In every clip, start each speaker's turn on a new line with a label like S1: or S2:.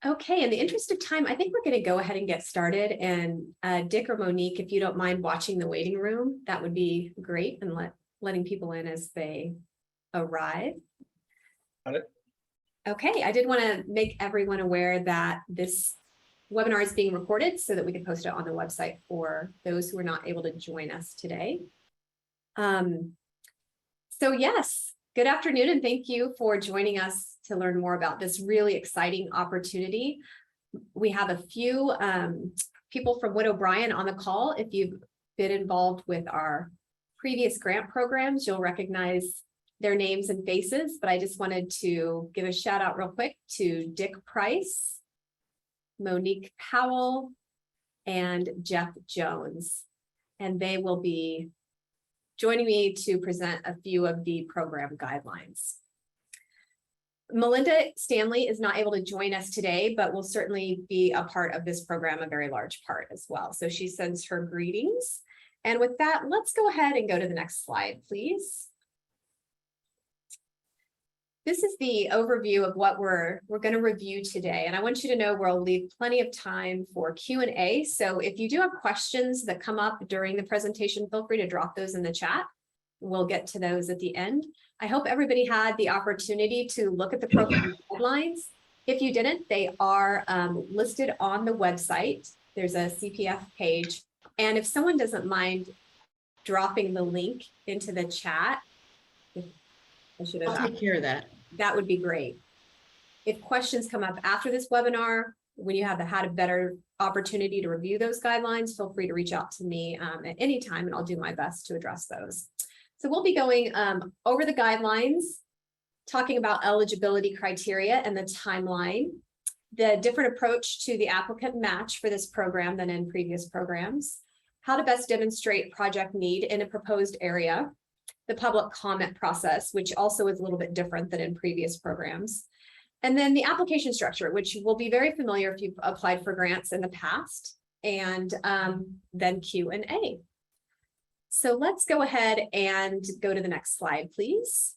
S1: Okay, in the interest of time, I think we're going to go ahead and get started. And Dick or Monique, if you don't mind watching the waiting room, that would be great, and letting people in as they arrive.
S2: Got it.
S1: Okay, I did want to make everyone aware that this webinar is being recorded so that we can post it on the website for those who are not able to join us today. So yes, good afternoon, and thank you for joining us to learn more about this really exciting opportunity. We have a few people from Wood O'Brien on the call. If you've been involved with our previous grant programs, you'll recognize their names and faces, but I just wanted to give a shout out real quick to Dick Price, Monique Powell, and Jeff Jones, and they will be joining me to present a few of the program guidelines. Melinda Stanley is not able to join us today, but will certainly be a part of this program, a very large part as well. So she sends her greetings. And with that, let's go ahead and go to the next slide, please. This is the overview of what we're going to review today. And I want you to know we'll leave plenty of time for Q&A. So if you do have questions that come up during the presentation, feel free to drop those in the chat. We'll get to those at the end. I hope everybody had the opportunity to look at the program guidelines. If you didn't, they are listed on the website. There's a CPF page. And if someone doesn't mind dropping the link into the chat,
S3: I'll take care of that.
S1: That would be great. If questions come up after this webinar, when you have had a better opportunity to review those guidelines, feel free to reach out to me at any time, and I'll do my best to address those. So we'll be going over the guidelines, talking about eligibility criteria and the timeline, the different approach to the applicant match for this program than in previous programs, how to best demonstrate project need in a proposed area, the public comment process, which also is a little bit different than in previous programs, and then the application structure, which will be very familiar if you've applied for grants in the past, and then Q&A. So let's go ahead and go to the next slide, please.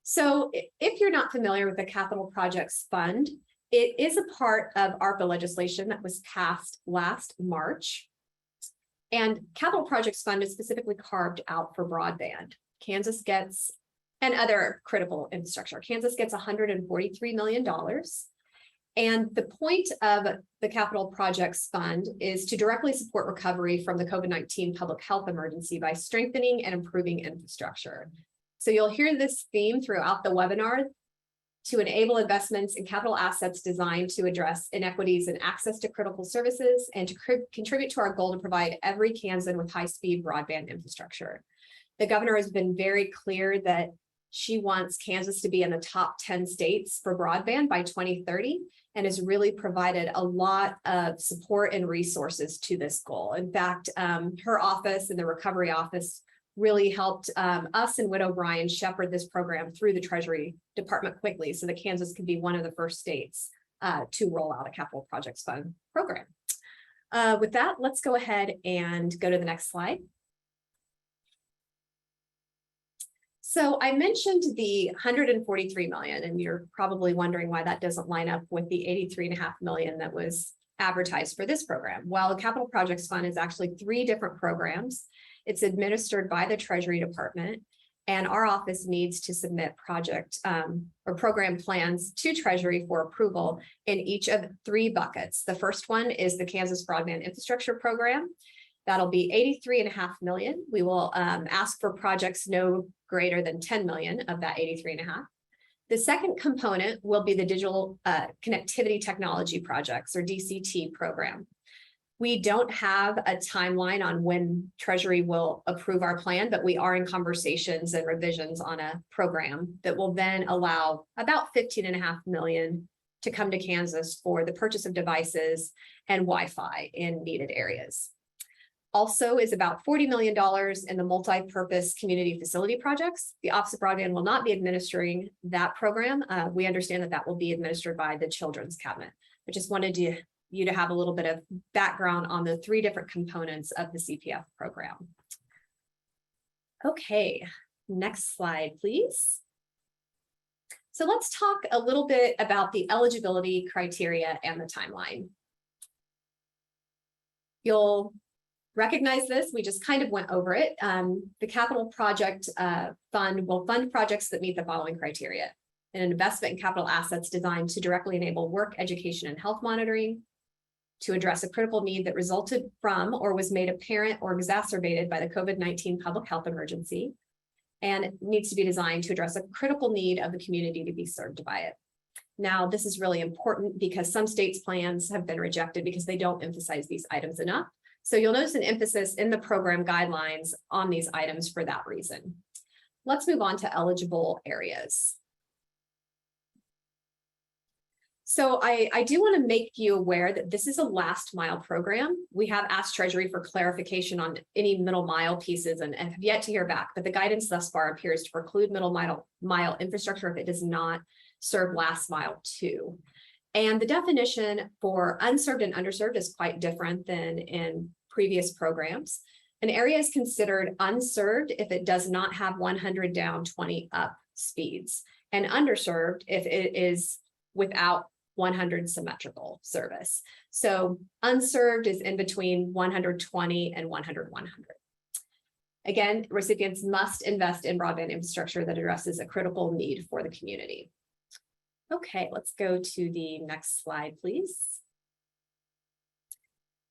S1: So if you're not familiar with the Capital Projects Fund, it is a part of Arpa legislation that was passed last March. And Capital Projects Fund is specifically carved out for broadband. Kansas gets, and other critical infrastructure. Kansas gets $143 million. And the point of the Capital Projects Fund is to directly support recovery from the COVID-19 public health emergency by strengthening and improving infrastructure. So you'll hear this theme throughout the webinar: to enable investments in capital assets designed to address inequities in access to critical services and to contribute to our goal to provide every Kansan with high-speed broadband infrastructure. The governor has been very clear that she wants Kansas to be in the top 10 states for broadband by 2030, and has really provided a lot of support and resources to this goal. In fact, her office and the Recovery Office really helped us and Wood O'Brien shepherd this program through the Treasury Department quickly, so that Kansas could be one of the first states to roll out a Capital Projects Fund program. With that, let's go ahead and go to the next slide. So I mentioned the $143 million, and you're probably wondering why that doesn't line up with the $83.5 million that was advertised for this program. Well, the Capital Projects Fund is actually 3 different programs. It's administered by the Treasury Department, and our office needs to submit project or program plans to Treasury for approval in each of 3 buckets. The first one is the Kansas Broadband Infrastructure Program. That'll be $83.5 million. We will ask for projects no greater than $10 million of that $83.5. The second component will be the Digital Connectivity Technology Projects, or DCT program. We don't have a timeline on when Treasury will approve our plan, but we are in conversations and revisions on a program that will then allow about $15.5 million to come to Kansas for the purchase of devices and Wi-Fi in needed areas. Also is about $40 million in the multi-purpose community facility projects. The Office of Broadband will not be administering that program. We understand that that will be administered by the Children's Cabinet. I just wanted you to have a little bit of background on the 3 different components of the CPF program. Okay, next slide, please. So let's talk a little bit about the eligibility criteria and the timeline. You'll recognize this, we just kind of went over it. The capital project fund will fund projects that meet the following criteria. An investment in capital assets designed to directly enable work, education, and health monitoring, to address a critical need that resulted from or was made apparent or exacerbated by the COVID-19 public health emergency, and it needs to be designed to address a critical need of the community to be served by it. Now, this is really important because some states' plans have been rejected because they don't emphasize these items enough. So you'll notice an emphasis in the program guidelines on these items for that reason. Let's move on to eligible areas. So I do want to make you aware that this is a last mile program. We have asked Treasury for clarification on any middle mile pieces and have yet to hear back, but the guidance thus far appears to preclude middle mile infrastructure if it does not serve last mile too. And the definition for unserved and underserved is quite different than in previous programs. An area is considered unserved if it does not have 100 down, 20 up speeds, and underserved if it is without 100 symmetrical service. So unserved is in between 120 and 100. Again, recipients must invest in broadband infrastructure that addresses a critical need for the community. Okay, let's go to the next slide, please.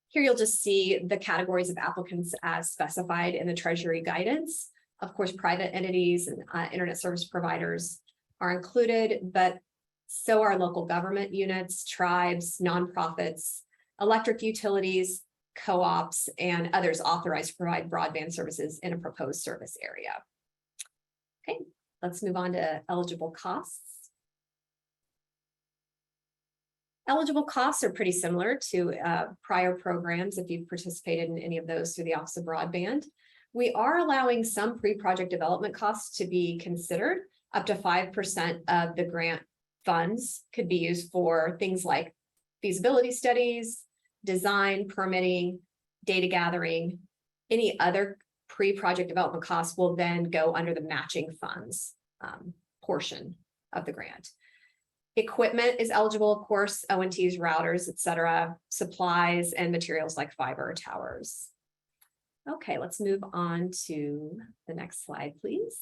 S1: Here you'll just see the categories of applicants as specified in the Treasury guidance. Of course, private entities and internet service providers are included, but so are local government units, tribes, nonprofits, electric utilities, co-ops, and others authorized to provide broadband services in a proposed service area. Okay, let's move on to eligible costs. Eligible costs are pretty similar to prior programs if you've participated in any of those through the Office of Broadband. We are allowing some pre-project development costs to be considered. Up to 5% of the grant funds could be used for things like feasibility studies, design, permitting, data gathering. Any other pre-project development costs will then go under the matching funds portion of the grant. Equipment is eligible, of course, ONTs, routers, etc., supplies and materials like fiber towers. Okay, let's move on to the next slide, please.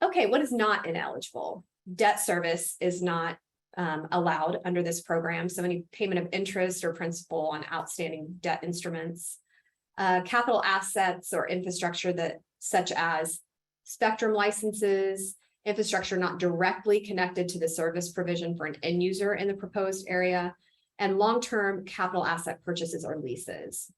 S1: Okay, what is not ineligible? Debt service is not allowed under this program. So any payment of interest or principal on outstanding debt instruments, capital assets or infrastructure that such as spectrum licenses, infrastructure not directly connected to the service provision for an end user in the proposed area, and long-term capital asset purchases or leases.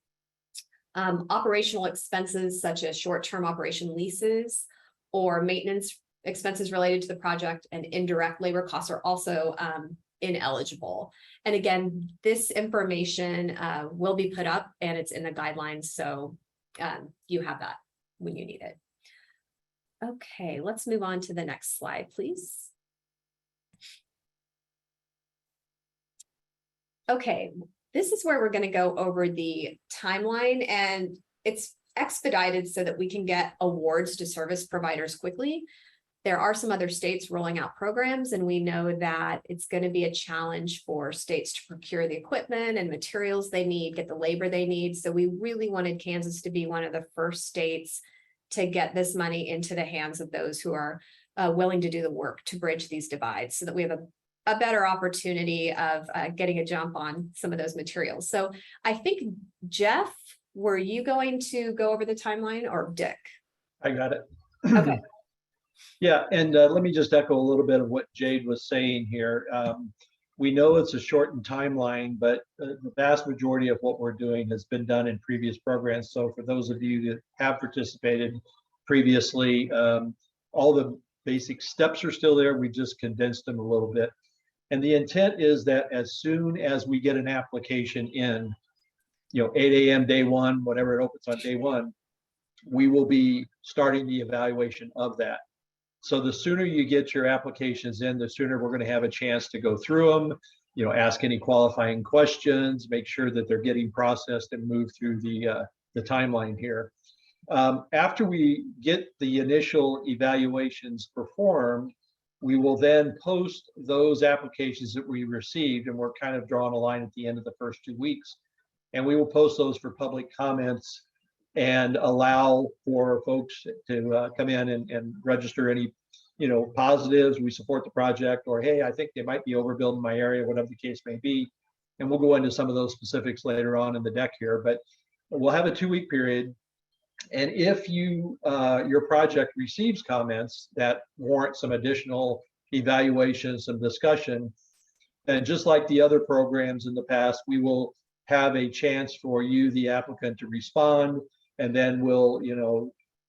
S1: Operational expenses such as short-term operation leases or maintenance expenses related to the project and indirect labor costs are also ineligible. And again, this information will be put up and it's in the guidelines, so you have that when you need it. Okay, let's move on to the next slide, please. Okay, this is where we're going to go over the timeline, and it's expedited so that we can get awards to service providers quickly. There are some other states rolling out programs, and we know that it's going to be a challenge for states to procure the equipment and materials they need, get the labor they need. So we really wanted Kansas to be one of the first states to get this money into the hands of those who are willing to do the work to bridge these divides so that we have a better opportunity of getting a jump on some of those materials. So I think, Jeff, were you going to go over the timeline, or Dick?
S2: I got it.
S1: Okay.
S2: Yeah, and let me just echo a little bit of what Jade was saying here. We know it's a shortened timeline, but the vast majority of what we're doing has been done in previous programs. So for those of you that have participated previously, all the basic steps are still there. We just condensed them a little bit. And the intent is that as soon as we get an application in, 8 a.m. day one, whatever it opens on day one, we will be starting the evaluation of that. So the sooner you get your applications in, the sooner we're going to have a chance to go through them, ask any qualifying questions, make sure that they're getting processed and move through the timeline here. After we get the initial evaluations performed, We will then post those applications that we received, and we're kind of drawing a line at the end of the first 2 weeks. And we will post those for public comments and allow for folks to come in and register any, positives. We support the project, or hey, I think they might be overbuilding my area, whatever the case may be. And we'll go into some of those specifics later on in the deck here, but we'll have a 2-week period. And if your project receives comments that warrant some additional evaluation, some discussion, then just like the other programs in the past, we will have a chance for you, the applicant, to respond, and then we'll,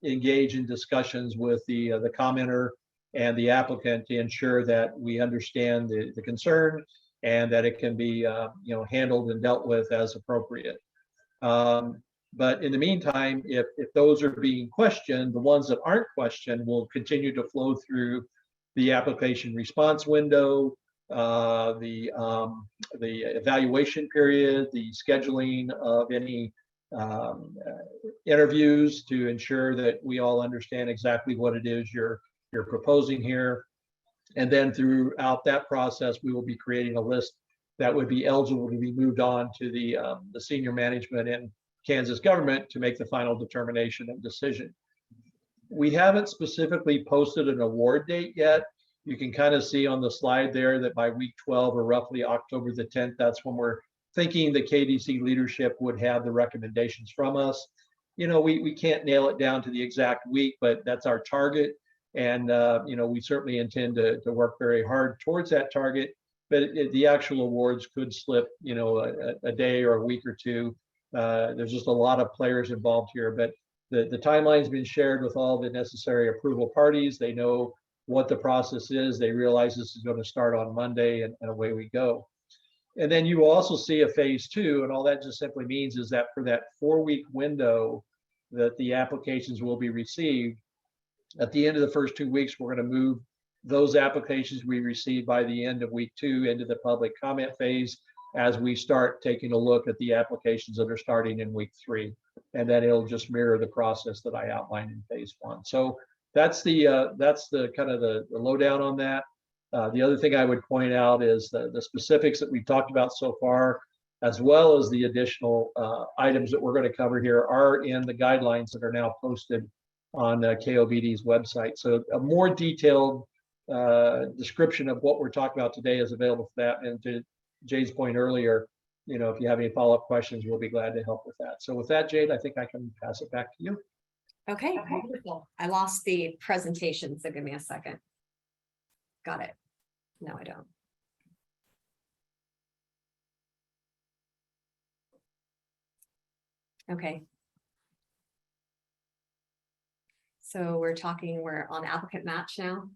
S2: engage in discussions with the commenter and the applicant to ensure that we understand the concern and that it can be, handled and dealt with as appropriate. But in the meantime, if those are being questioned, the ones that aren't questioned will continue to flow through the application response window, the evaluation period, the scheduling of any interviews to ensure that we all understand exactly what it is you're proposing here. And then throughout that process, we will be creating a list that would be eligible to be moved on to the senior management and Kansas government to make the final determination and decision. We haven't specifically posted an award date yet. You can kind of see on the slide there that by week 12, or roughly October the 10th, that's when we're thinking the KDC leadership would have the recommendations from us. We can't nail it down to the exact week, but that's our target. And, we certainly intend to work very hard towards that target, but the actual awards could slip, a day or a week or two. There's just a lot of players involved here, but the timeline's been shared with all the necessary approval parties. They know what the process is. They realize this is going to start on Monday, and away we go. And then you will also see a phase 2, and all that just simply means is that for that 4-week window that the applications will be received, at the end of the first 2 weeks, we're going to move those applications we received by the end of week 2 into the public comment phase, as we start taking a look at the applications that are starting in week 3, and then it'll just mirror the process that I outlined in phase 1. So that's the kind of the lowdown on that. The other thing I would point out is the specifics that we've talked about so far, as well as the additional items that we're going to cover here, are in the guidelines that are now posted on KOBD's website. So a more detailed description of what we're talking about today is available for that. And to Jade's point earlier, if you have any follow-up questions, we'll be glad to help with that. So with that, Jade, I think I can pass it back to you.
S1: Okay, wonderful. I lost the presentation, so give me a second. Got it. No, I don't. Okay. So we're on applicant match now.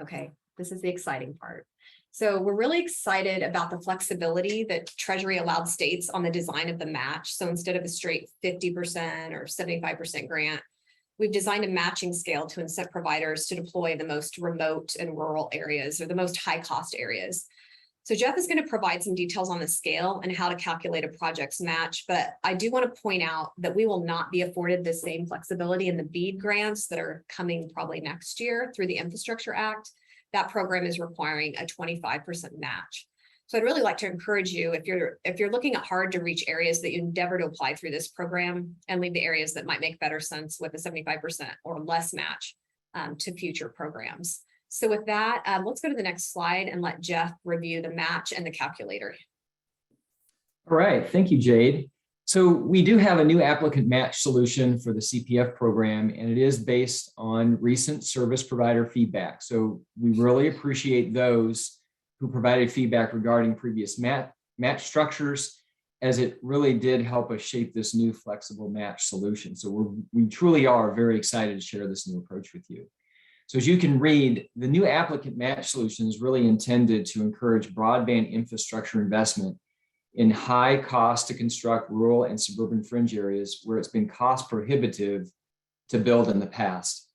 S1: Okay, this is the exciting part. So we're really excited about the flexibility that Treasury allowed states on the design of the match. So instead of a straight 50% or 75% grant, we've designed a matching scale to incent providers to deploy the most remote and rural areas, or the most high cost areas. So Jeff is going to provide some details on the scale and how to calculate a project's match, but I do want to point out that we will not be afforded the same flexibility in the BEAD grants that are coming probably next year through the Infrastructure Act. That program is requiring a 25% match. So I'd really like to encourage you, if you're looking at hard to reach areas, that you endeavor to apply through this program and leave the areas that might make better sense with a 75% or less match to future programs. So with that, let's go to the next slide and let Jeff review the match and the calculator.
S4: All right, thank you, Jade. So we do have a new applicant match solution for the CPF program, and it is based on recent service provider feedback. So we really appreciate those who provided feedback regarding previous match structures, as it really did help us shape this new flexible match solution. So we truly are very excited to share this new approach with you. So as you can read, the new applicant match solution is really intended to encourage broadband infrastructure investment in high cost to construct rural and suburban fringe areas where it's been cost prohibitive to build in the past.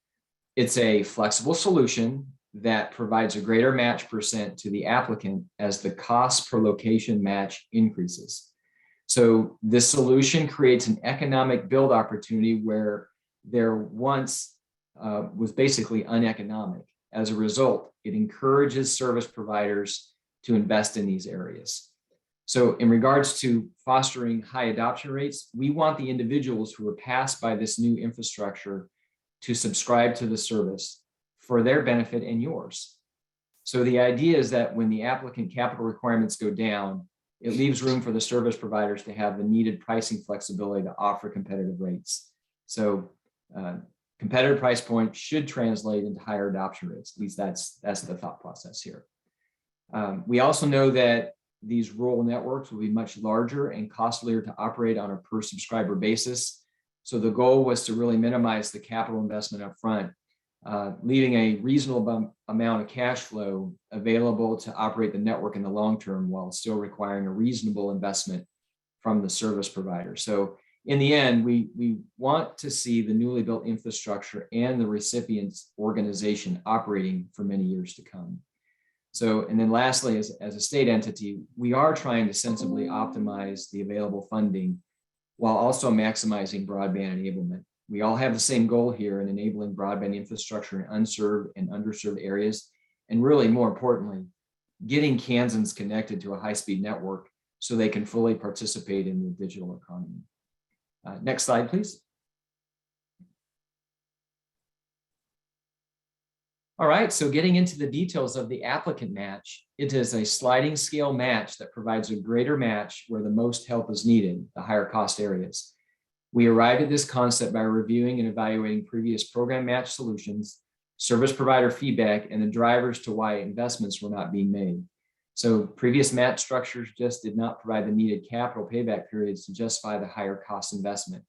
S4: It's a flexible solution that provides a greater match percent to the applicant as the cost per location match increases. So this solution creates an economic build opportunity where there once was basically uneconomic as a result, it encourages service providers to invest in these areas. So in regards to fostering high adoption rates, we want the individuals who are passed by this new infrastructure to subscribe to the service for their benefit and yours. So the idea is that when the applicant capital requirements go down, it leaves room for the service providers to have the needed pricing flexibility to offer competitive rates. So competitive price point should translate into higher adoption rates. At least that's the thought process here. We also know that these rural networks will be much larger and costlier to operate on a per subscriber basis. So the goal was to really minimize the capital investment up front, leaving a reasonable amount of cash flow available to operate the network in the long term while still requiring a reasonable investment from the service provider. So in the end, we want to see the newly built infrastructure and the recipient's organization operating for many years to come. So, and then lastly, as a state entity, we are trying to sensibly optimize the available funding while also maximizing broadband enablement. We all have the same goal here in enabling broadband infrastructure in unserved and underserved areas, and really more importantly, getting Kansans connected to a high-speed network so they can fully participate in the digital economy. Next slide, please. All right, so getting into the details of the applicant match, it is a sliding scale match that provides a greater match where the most help is needed, the higher cost areas. We arrived at this concept by reviewing and evaluating previous program match solutions, service provider feedback, and the drivers to why investments were not being made. So previous match structures just did not provide the needed capital payback periods to justify the higher cost investment.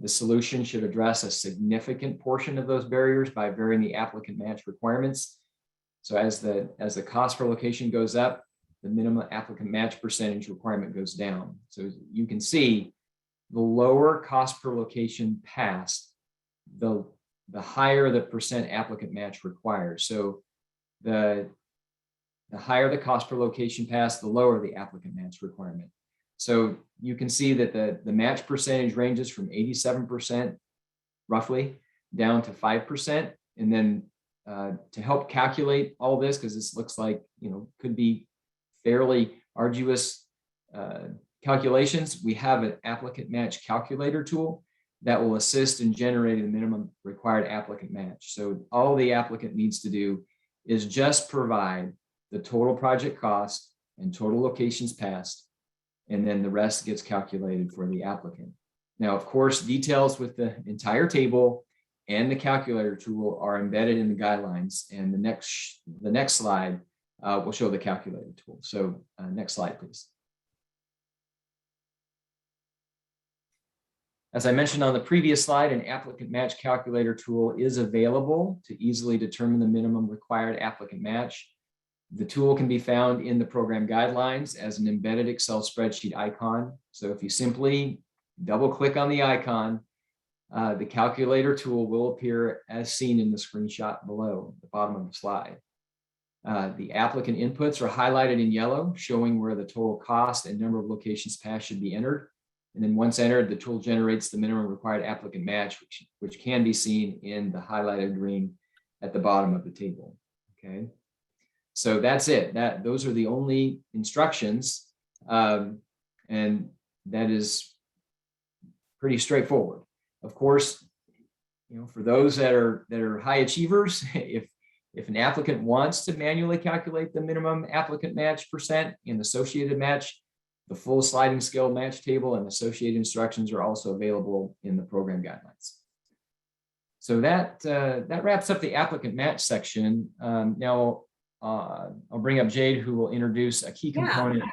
S4: The solution should address a significant portion of those barriers by varying the applicant match requirements. So as the cost per location goes up, the minimum applicant match percentage requirement goes down. So you can see the lower cost per location passed, the higher the percent applicant match required. So the higher the cost per location passed, the lower the applicant match requirement. So you can see that the match percentage ranges from 87% roughly down to 5%. And then to help calculate all this, because this looks like, could be fairly arduous calculations, we have an applicant match calculator tool that will assist in generating the minimum required applicant match. So all the applicant needs to do is just provide the total project cost and total locations passed, and then the rest gets calculated for the applicant. Now, of course, details with the entire table and the calculator tool are embedded in the guidelines, and the next slide will show the calculator tool. So next slide, please. As I mentioned on the previous slide, an applicant match calculator tool is available to easily determine the minimum required applicant match. The tool can be found in the program guidelines as an embedded Excel spreadsheet icon. So if you simply double click on the icon, the calculator tool will appear as seen in the screenshot below at the bottom of the slide. The applicant inputs are highlighted in yellow, showing where the total cost and number of locations passed should be entered. And then once entered, the tool generates the minimum required applicant match, which can be seen in the highlighted ring at the bottom of the table. Okay. So that's it. Those are the only instructions, and that is pretty straightforward. Of course, for those that are high achievers, if an applicant wants to manually calculate the minimum applicant match percent and associated match, the full sliding scale match table and associated instructions are also available in the program guidelines. So that wraps up the applicant match section. Now, I'll bring up Jade, who will introduce a key component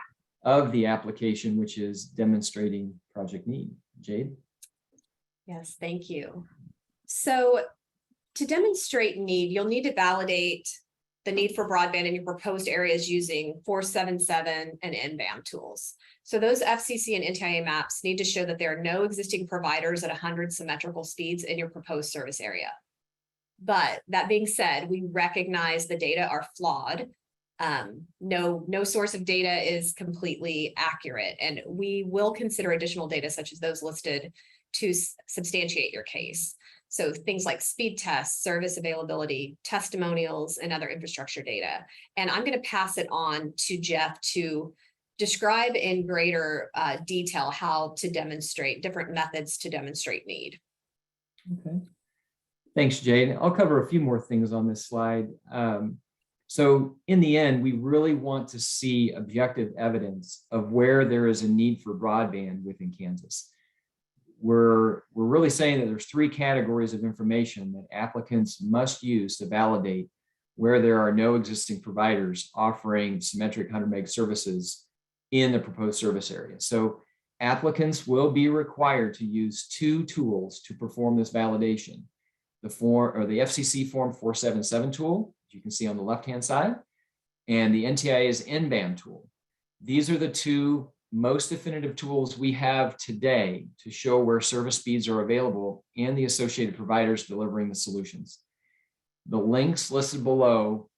S4: of the application, which is demonstrating project need. Jade?
S1: Yes, thank you. So to demonstrate need, you'll need to validate the need for broadband in your proposed areas using 477 and Nbam tools. So those FCC and NTIA maps need to show that there are no existing providers at 100 symmetrical speeds in your proposed service area. But that being said, we recognize the data are flawed. No source of data is completely accurate, and we will consider additional data such as those listed to substantiate your case. So things like speed tests, service availability, testimonials, and other infrastructure data. And I'm going to pass it on to Jeff to describe in greater detail how to demonstrate different methods to demonstrate need.
S4: Okay. Thanks, Jade. I'll cover a few more things on this slide. So in the end, we really want to see objective evidence of where there is a need for broadband within Kansas. We're really saying that there's 3 categories of information that applicants must use to validate where there are no existing providers offering symmetric 100 meg services in the proposed service area. So applicants will be required to use 2 tools to perform this validation. The FCC Form 477 tool, as you can see on the left-hand side, and the NTIA's Nbam tool. These are the 2 most definitive tools we have today to show where service speeds are available and the associated providers delivering the solutions. The links listed below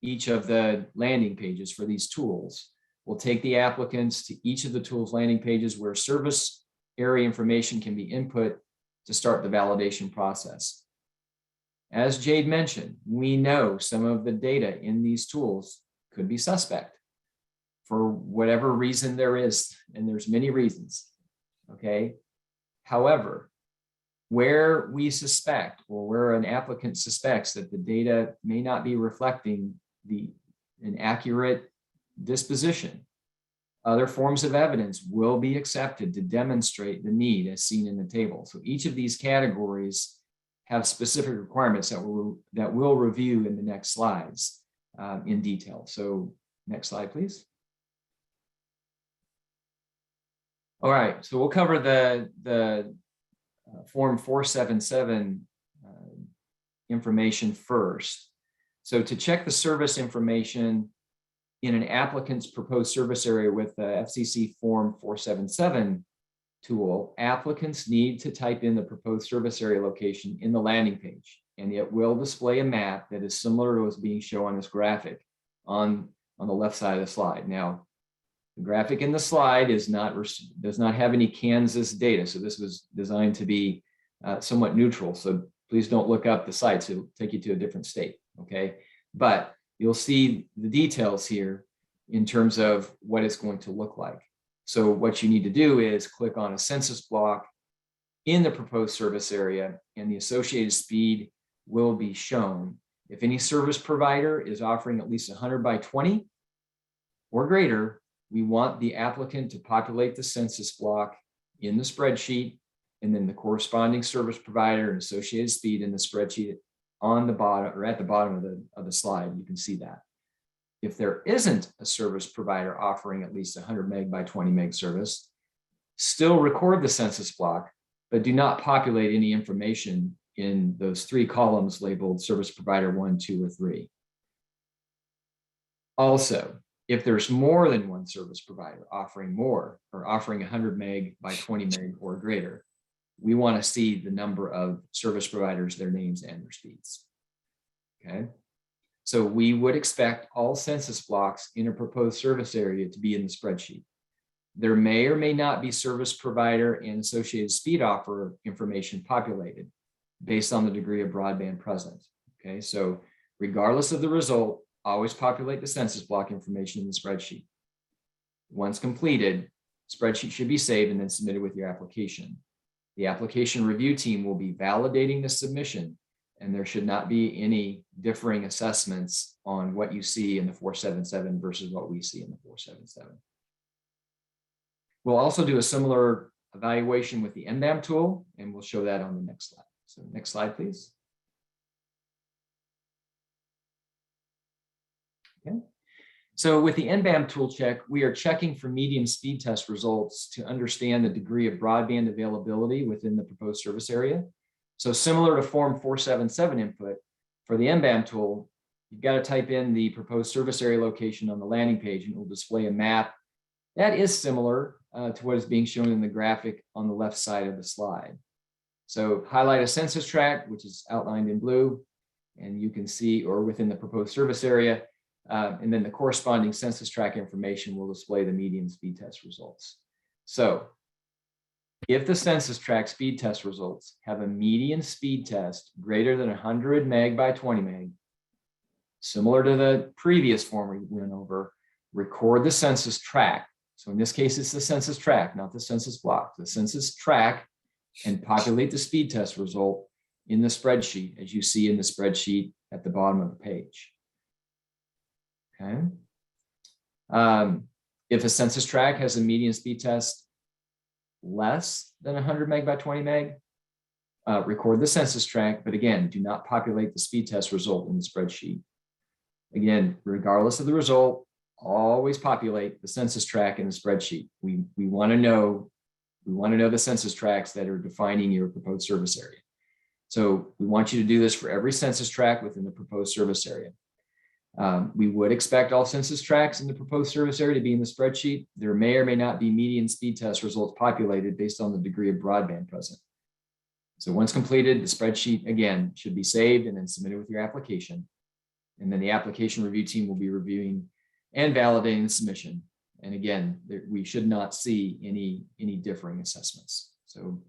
S4: each of the landing pages for these tools will take the applicants to each of the tools landing pages where service area information can be input to start the validation process. As Jade mentioned, we know some of the data in these tools could be suspect for whatever reason there is, and there's many reasons, okay? However, where we suspect or where an applicant suspects that the data may not be reflecting an accurate disposition, other forms of evidence will be accepted to demonstrate the need as seen in the table. So each of these categories have specific requirements that we'll review in the next slides in detail. So next slide, please. All right, so we'll cover the Form 477 information first. So to check the service information in an applicant's proposed service area with the FCC Form 477 tool, applicants need to type in the proposed service area location in the landing page, and it will display a map that is similar to what's being shown on this graphic on the left side of the slide. Now, the graphic in the slide does not have any Kansas data, so this was designed to be somewhat neutral. So please don't look up the sites; it'll take you to a different state. Okay, but you'll see the details here in terms of what it's going to look like. So what you need to do is click on a census block in the proposed service area, and the associated speed will be shown. If any service provider is offering at least 100 by 20 or greater, we want the applicant to populate the census block in the spreadsheet, and then the corresponding service provider and associated speed in the spreadsheet on the bottom or at the bottom of the slide. You can see that. If there isn't a service provider offering at least 100 meg by 20 meg service, still record the census block, but do not populate any information in those 3 columns labeled service provider 1, 2, or 3. Also, if there's more than one service provider offering more or offering 100 meg by 20 meg or greater, we want to see the number of service providers, their names, and their speeds. Okay. So we would expect all census blocks in a proposed service area to be in the spreadsheet. There may or may not be service provider and associated speed offer information populated based on the degree of broadband present. Okay, so regardless of the result, always populate the census block information in the spreadsheet. Once completed, spreadsheet should be saved and then submitted with your application. The application review team will be validating the submission, and there should not be any differing assessments on what you see in the 477 versus what we see in the 477. We'll also do a similar evaluation with the Nbam tool, and we'll show that on the next slide. So next slide, please. Okay. So with the Nbam tool check, we are checking for medium speed test results to understand the degree of broadband availability within the proposed service area. So similar to Form 477 input, for the Nbam tool, you've got to type in the proposed service area location on the landing page, and it will display a map that is similar to what is being shown in the graphic on the left side of the slide. So highlight a census tract, which is outlined in blue, and you can see, or within the proposed service area, and then the corresponding census tract information will display the median speed test results. So If the census tract speed test results have a median speed test greater than 100 meg by 20 meg, similar to the previous form we went over, record the census tract. So in this case, it's the census tract, not the census block. The census tract, and populate the speed test result in the spreadsheet, as you see in the spreadsheet at the bottom of the page. Okay. If a census tract has a median speed test less than 100 meg by 20 meg, record the census tract, but again, do not populate the speed test result in the spreadsheet. Again, regardless of the result, always populate the census tract in the spreadsheet. We want to know the census tracts that are defining your proposed service area. So we want you to do this for every census tract within the proposed service area. We would expect all census tracts in the proposed service area to be in the spreadsheet. There may or may not be median speed test results populated based on the degree of broadband present. So once completed, the spreadsheet again should be saved and then submitted with your application. And then the application review team will be reviewing and validating the submission. And again, we should not see any differing assessments. So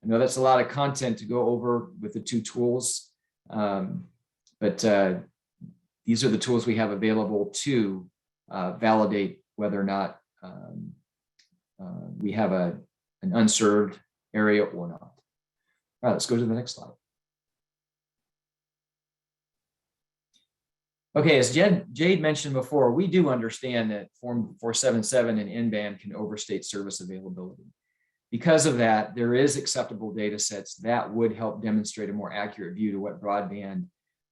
S4: I know that's a lot of content to go over with the two tools, but these are the tools we have available to validate whether or not we have an unserved area or not. All right, let's go to the next slide. Okay, as Jade mentioned before, we do understand that Form 477 and Nbam can overstate service availability. Because of that, there is acceptable data sets that would help demonstrate a more accurate view to what broadband,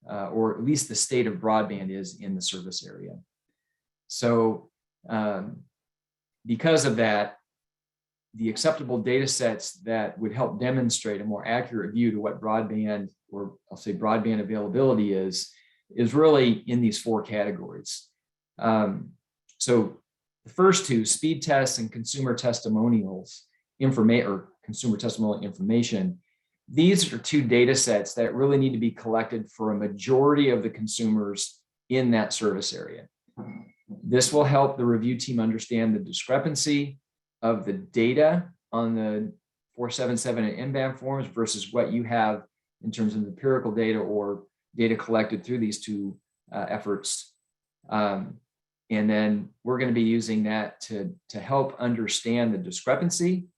S4: or at least the state of broadband is in the service area. So because of that, the acceptable data sets that would help demonstrate a more accurate view to what broadband, or I'll say broadband availability is really in these four categories. So the first two, speed tests and consumer testimonials, consumer testimonial information, these are two data sets that really need to be collected for a majority of the consumers in that service area. This will help the review team understand the discrepancy of the data on the 477 and Nbam forms versus what you have in terms of empirical data or data collected through these two efforts. And then we're going to be using that to help understand the discrepancy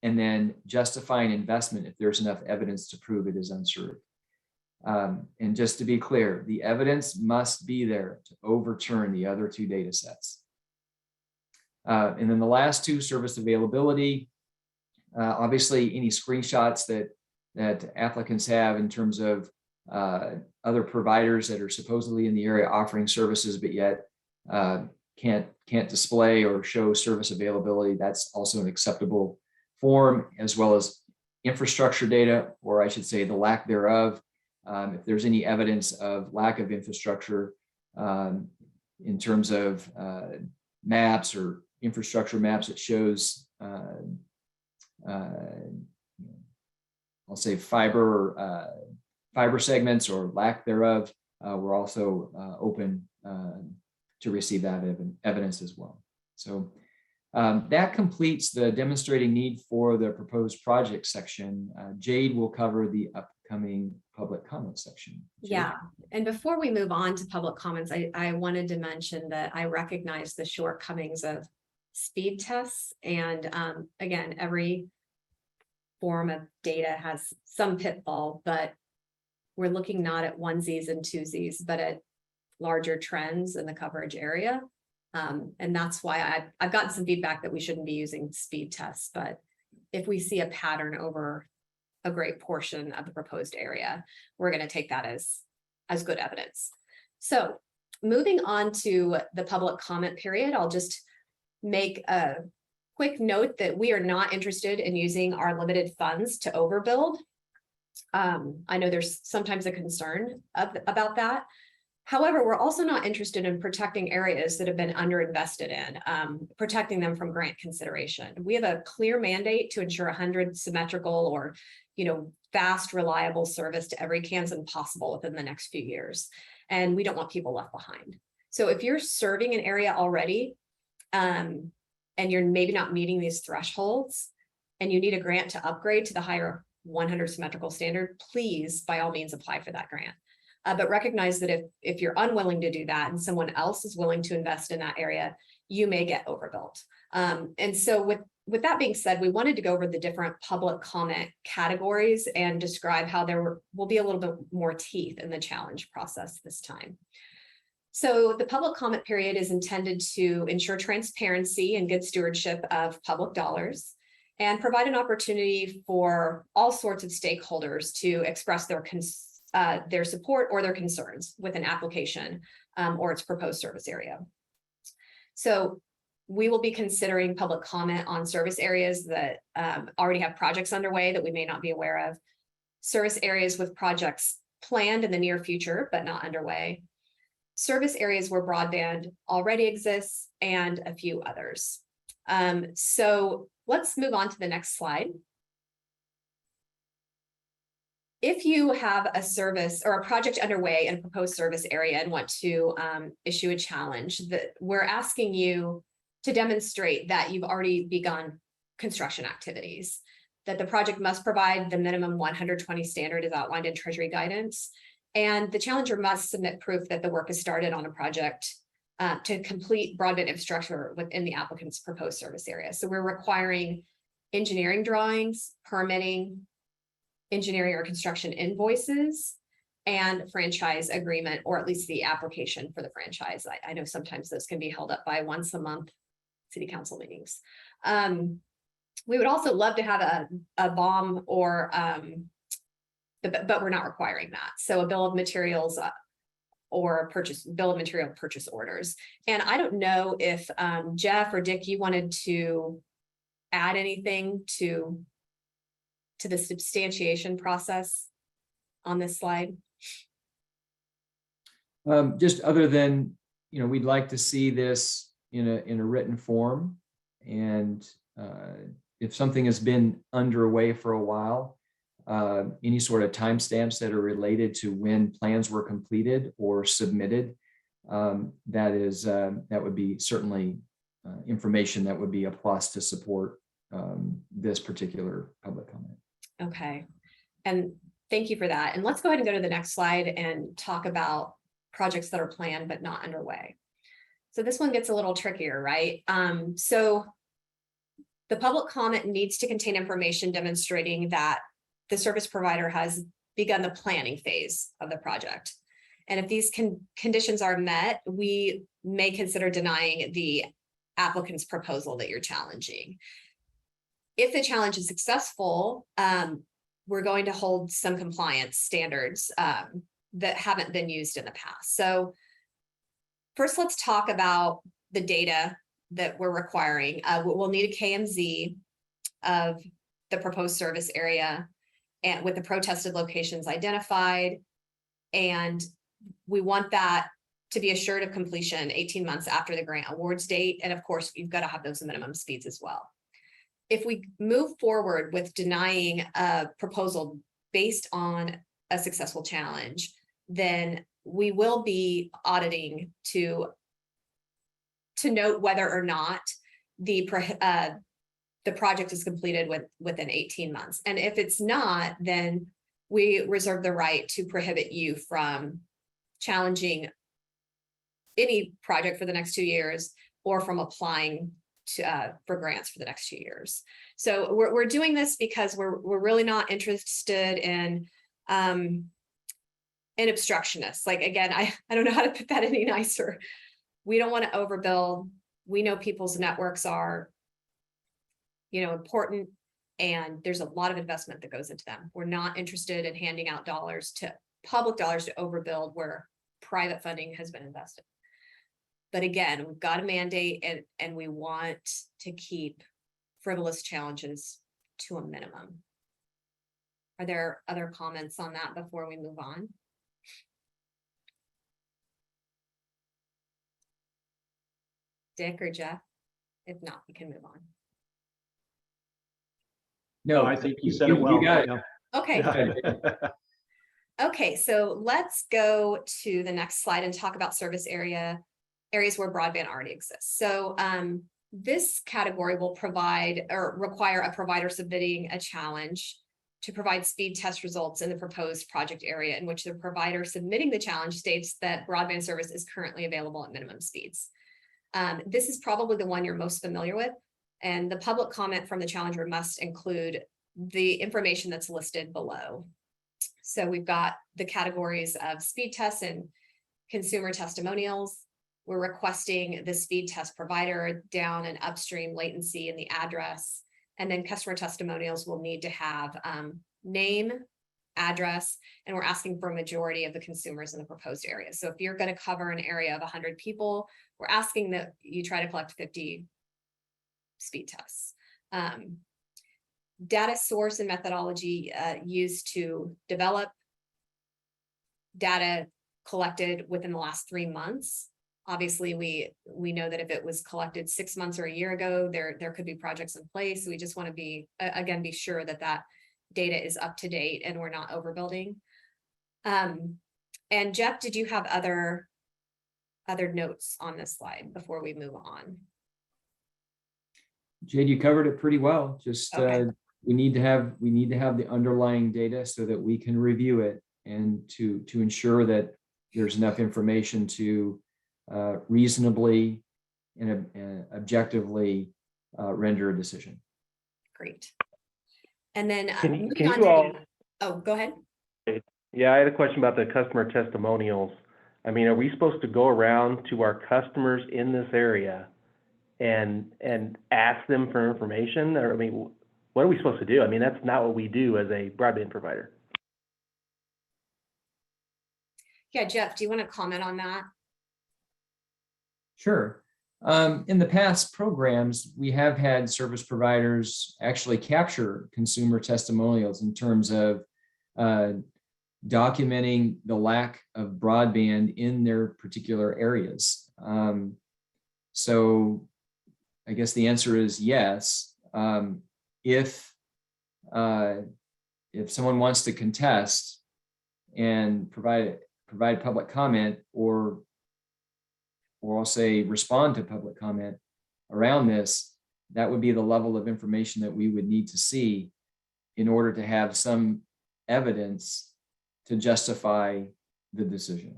S4: and then justify an investment if there's enough evidence to prove it is unserved. And just to be clear, the evidence must be there to overturn the other two data sets. And then the last two, service availability, obviously any screenshots that applicants have in terms of other providers that are supposedly in the area offering services, but yet can't display or show service availability. That's also an acceptable form, as well as infrastructure data, or I should say the lack thereof. If there's any evidence of lack of infrastructure in terms of maps or infrastructure maps that shows, I'll say fiber segments or lack thereof, we're also open to receive that evidence as well. So that completes the demonstrating need for the proposed project section. Jade will cover the upcoming public comment section. Jade?
S1: Yeah, and before we move on to public comments, I wanted to mention that I recognize the shortcomings of speed tests. And again, every form of data has some pitfall, but we're looking not at onesies and twosies, but at larger trends in the coverage area. And that's why I've gotten some feedback that we shouldn't be using speed tests, but if we see a pattern over a great portion of the proposed area, we're going to take that as good evidence. So moving on to the public comment period, I'll just make a quick note that we are not interested in using our limited funds to overbuild. I know there's sometimes a concern about that. However, we're also not interested in protecting areas that have been underinvested in, protecting them from grant consideration. We have a clear mandate to ensure 100 symmetrical or, fast, reliable service to every Kansan possible within the next few years. And we don't want people left behind. So if you're serving an area already, and you're maybe not meeting these thresholds, and you need a grant to upgrade to the higher 100 symmetrical standard, please, by all means, apply for that grant. But recognize that if you're unwilling to do that and someone else is willing to invest in that area, you may get overbuilt. And so with that being said, we wanted to go over the different public comment categories and describe how there will be a little bit more teeth in the challenge process this time. So the public comment period is intended to ensure transparency and good stewardship of public dollars and provide an opportunity for all sorts of stakeholders to express their support or their concerns with an application or its proposed service area. So we will be considering public comment on service areas that already have projects underway that we may not be aware of, service areas with projects planned in the near future but not underway, service areas where broadband already exists, and a few others. So let's move on to the next slide. If you have a service or a project underway in a proposed service area and want to issue a challenge, that we're asking you to demonstrate that you've already begun construction activities, that the project must provide the minimum 120 standard as outlined in Treasury guidance, and the challenger must submit proof that the work is started on a project to complete broadband infrastructure within the applicant's proposed service area. So we're requiring engineering drawings, permitting, engineering or construction invoices, and franchise agreement, or at least the application for the franchise. I know sometimes those can be held up by once a month city council meetings. We would also love to have a BOM or, but we're not requiring that. So a bill of materials or bill of material purchase orders. And I don't know if Jeff or Dick, you wanted to add anything to the substantiation process on this slide?
S4: Just other than, we'd like to see this in a written form, and if something has been underway for a while, any sort of timestamps that are related to when plans were completed or submitted, that would be certainly information that would be a plus to support this particular public comment.
S1: Okay, and thank you for that. And let's go ahead and go to the next slide and talk about projects that are planned but not underway. So this one gets a little trickier, right? So the public comment needs to contain information demonstrating that the service provider has begun the planning phase of the project. And if these conditions are met, we may consider denying the applicant's proposal that you're challenging. If the challenge is successful, we're going to hold some compliance standards that haven't been used in the past. So first, let's talk about the data that we're requiring. We'll need a KMZ of the proposed service area and with the protested locations identified. And we want that to be assured of completion 18 months after the grant awards date. And of course, you've got to have those minimum speeds as well. If we move forward with denying a proposal based on a successful challenge, then we will be auditing to note whether or not the project is completed within 18 months. And if it's not, then we reserve the right to prohibit you from challenging any project for the next 2 years or from applying for grants for the next 2 years. So we're doing this because we're really not interested in obstructionists. Like, again, I don't know how to put that any nicer. We don't want to overbuild. We know people's networks are, important, and there's a lot of investment that goes into them. We're not interested in handing out public dollars to overbuild where private funding has been invested. But again, we've got a mandate, and we want to keep frivolous challenges to a minimum. Are there other comments on that before we move on? Dick or Jeff? If not, we can move on.
S2: No, I think you said it well.
S4: You got it.
S2: Yeah.
S1: Okay.
S2: Yeah.
S1: Okay, so let's go to the next slide and talk about service areas where broadband already exists. So This category will provide or require a provider submitting a challenge to provide speed test results in the proposed project area in which the provider submitting the challenge states that broadband service is currently available at minimum speeds. This is probably the one you're most familiar with, and the public comment from the challenger must include the information that's listed below. So we've got the categories of speed tests and consumer testimonials. We're requesting the speed test provider, down and upstream latency and the address. And then customer testimonials will need to have name, address, and we're asking for a majority of the consumers in the proposed area. So if you're going to cover an area of 100 people, we're asking that you try to collect 50 speed tests. Data source and methodology used to develop data collected within the last 3 months. Obviously, we know that if it was collected 6 months or a year ago, there could be projects in place. We just want to be, again, be sure that that data is up to date and we're not overbuilding. And Jeff, did you have other notes on this slide before we move on?
S4: Jade, you covered it pretty well. Just
S1: Okay.
S4: we need to have the underlying data so that we can review it and to ensure that there's enough information to reasonably and objectively render a decision.
S1: Great. And then
S5: Can
S1: moving on
S5: you
S1: to
S5: all?
S1: oh, go ahead.
S5: Yeah, I had a question about the customer testimonials. I mean, are we supposed to go around to our customers in this area and ask them for information? Or, I mean, what are we supposed to do? I mean, that's not what we do as a broadband provider.
S1: Yeah, Jeff, do you want to comment on that?
S4: Sure. In the past programs, we have had service providers actually capture consumer testimonials in terms of documenting the lack of broadband in their particular areas. So I guess the answer is yes. If someone wants to contest and provide public comment, or I'll say respond to public comment around this, that would be the level of information that we would need to see in order to have some evidence to justify the decision.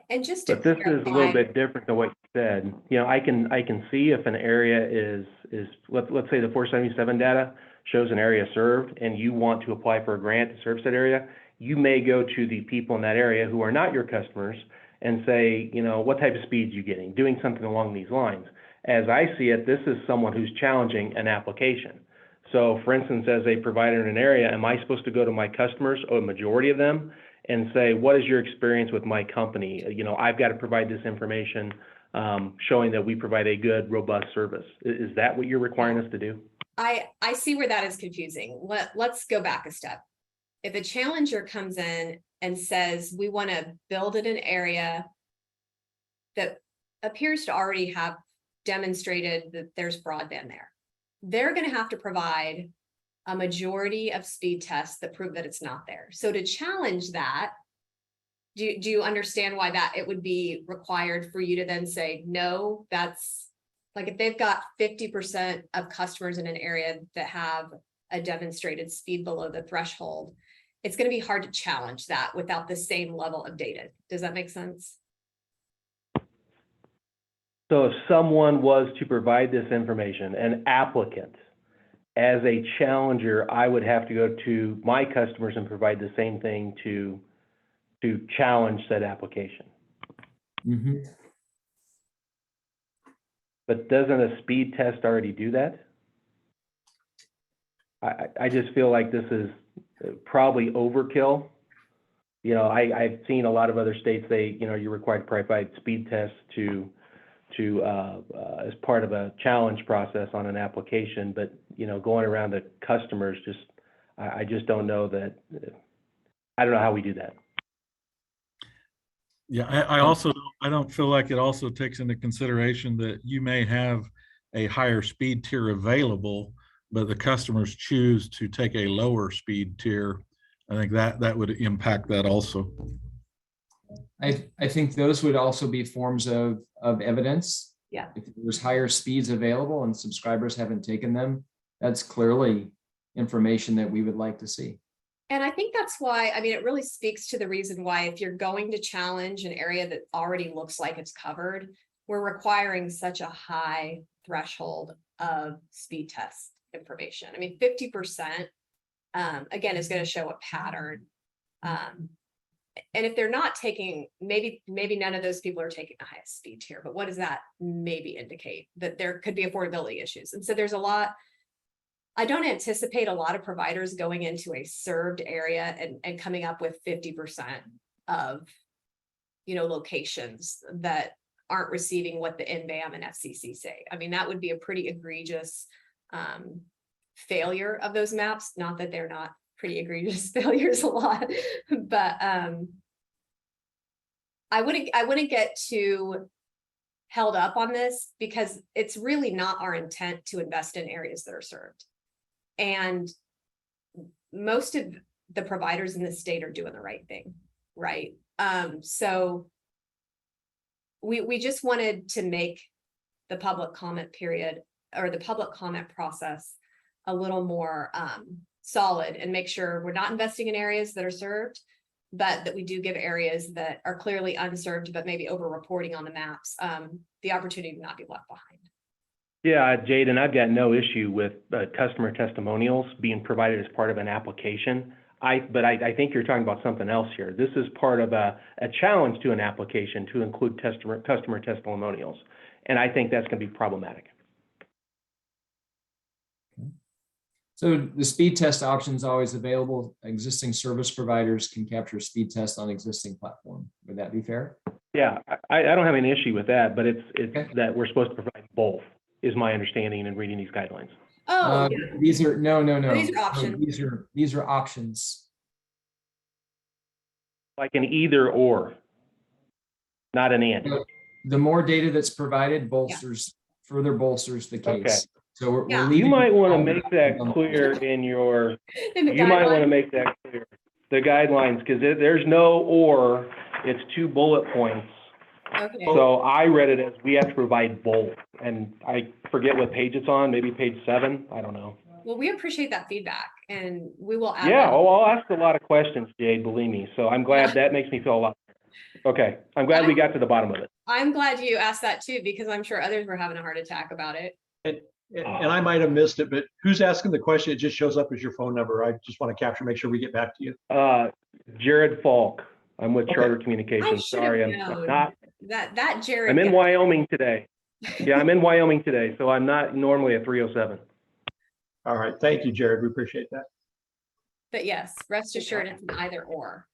S1: And just to
S5: But this is a little
S1: clarify,
S5: bit different than what you said. You know, I can see if an area is let's say the 477 data shows an area served and you want to apply for a grant to serve that area, you may go to the people in that area who are not your customers and say, you know, what type of speeds you getting, doing something along these lines. As I see it, this is someone who's challenging an application. So for instance, as a provider in an area, am I supposed to go to my customers, or a majority of them, and say, what is your experience with my company? You know, I've got to provide this information showing that we provide a good, robust service. Is that what you're requiring us to do?
S1: I see where that is confusing. Let's go back a step. If a challenger comes in and says, we want to build in an area that appears to already have demonstrated that there's broadband there, they're going to have to provide a majority of speed tests that prove that it's not there. So to challenge that, do you understand why that it would be required for you to then say, no, that's like if they've got 50% of customers in an area that have a demonstrated speed below the threshold, it's going to be hard to challenge that without the same level of data. Does that make sense?
S5: So if someone was to provide this information, an applicant, as a challenger, I would have to go to my customers and provide the same thing to challenge said application.
S4: Mm-hmm.
S5: But doesn't a speed test already do that? I just feel like this is probably overkill. You know, I've seen a lot of other states, you're required to provide speed tests to as part of a challenge process on an application, but you know, going around to customers, I just don't know that. I don't know how we do that.
S6: Yeah, I don't feel like it also takes into consideration that you may have a higher speed tier available, but the customers choose to take a lower speed tier. I think that would impact that also.
S4: I think those would also be forms of evidence
S1: Yeah.
S4: If there's higher speeds available and subscribers haven't taken them, that's clearly information that we would like to see.
S1: And I think that's why, I mean, it really speaks to the reason why if you're going to challenge an area that already looks like it's covered, we're requiring such a high threshold of speed test information. I mean, 50%, again, is going to show a pattern. And if they're not taking, maybe none of those people are taking the highest speed tier, but what does that maybe indicate? That there could be affordability issues. And so there's a lot, I don't anticipate a lot of providers going into a served area and coming up with 50% of, locations that aren't receiving what the Nbam and FCC say. I mean, that would be a pretty egregious failure of those maps. Not that they're not pretty egregious failures a lot, but I wouldn't get too held up on this because it's really not our intent to invest in areas that are served. And most of the providers in the state are doing the right thing, right? So we just wanted to make the public comment period or the public comment process a little more solid and make sure we're not investing in areas that are served, but that we do give areas that are clearly unserved, but maybe over-reporting on the maps, the opportunity to not be left behind.
S5: Yeah, Jade, and I've got no issue with customer testimonials being provided as part of an application. But I think you're talking about something else here. This is part of a challenge to an application to include customer testimonials. And I think that's going to be problematic.
S4: So the speed test option is always available. Existing service providers can capture speed tests on existing platform. Would that be fair?
S5: Yeah, I don't have any issue with that, but it's
S4: Okay.
S5: that we're supposed to provide both, is my understanding in reading these guidelines.
S1: Oh, yeah.
S4: These are no.
S1: These are options.
S4: These are options.
S5: Like an either or, not an and.
S4: The more data that's provided further bolsters the case.
S5: Okay.
S4: So we're
S1: Yeah.
S4: leaving.
S5: You might want to make that clear in your,
S1: In the
S5: you might want to
S1: guidelines.
S5: make that clear, the guidelines, because there's no or, it's 2 bullet points.
S1: Okay.
S5: So I read it as we have to provide both, and I forget what page it's on, maybe page 7, I don't know.
S1: Well, we appreciate that feedback and we will add
S5: Yeah,
S1: that.
S5: I'll ask a lot of questions, Jade, believe me, so I'm glad that makes me feel a lot better. Okay, I'm glad we got to the bottom of it.
S1: I'm glad you asked that too, because I'm sure others were having a heart attack about it.
S2: And I might have missed it, but who's asking the question? It just shows up as your phone number. I just want to capture, make sure we get back to you.
S5: Jared Falk, I'm with
S2: Okay.
S5: Charter
S1: I
S5: Communications,
S1: should have
S5: sorry, I'm
S1: known.
S5: not,
S1: That Jared.
S5: I'm in
S1: guy.
S5: Wyoming today. Yeah, I'm in Wyoming today, so I'm not normally at 307.
S2: All right. Thank you, Jared. We appreciate that.
S1: But yes, rest assured it's an either or.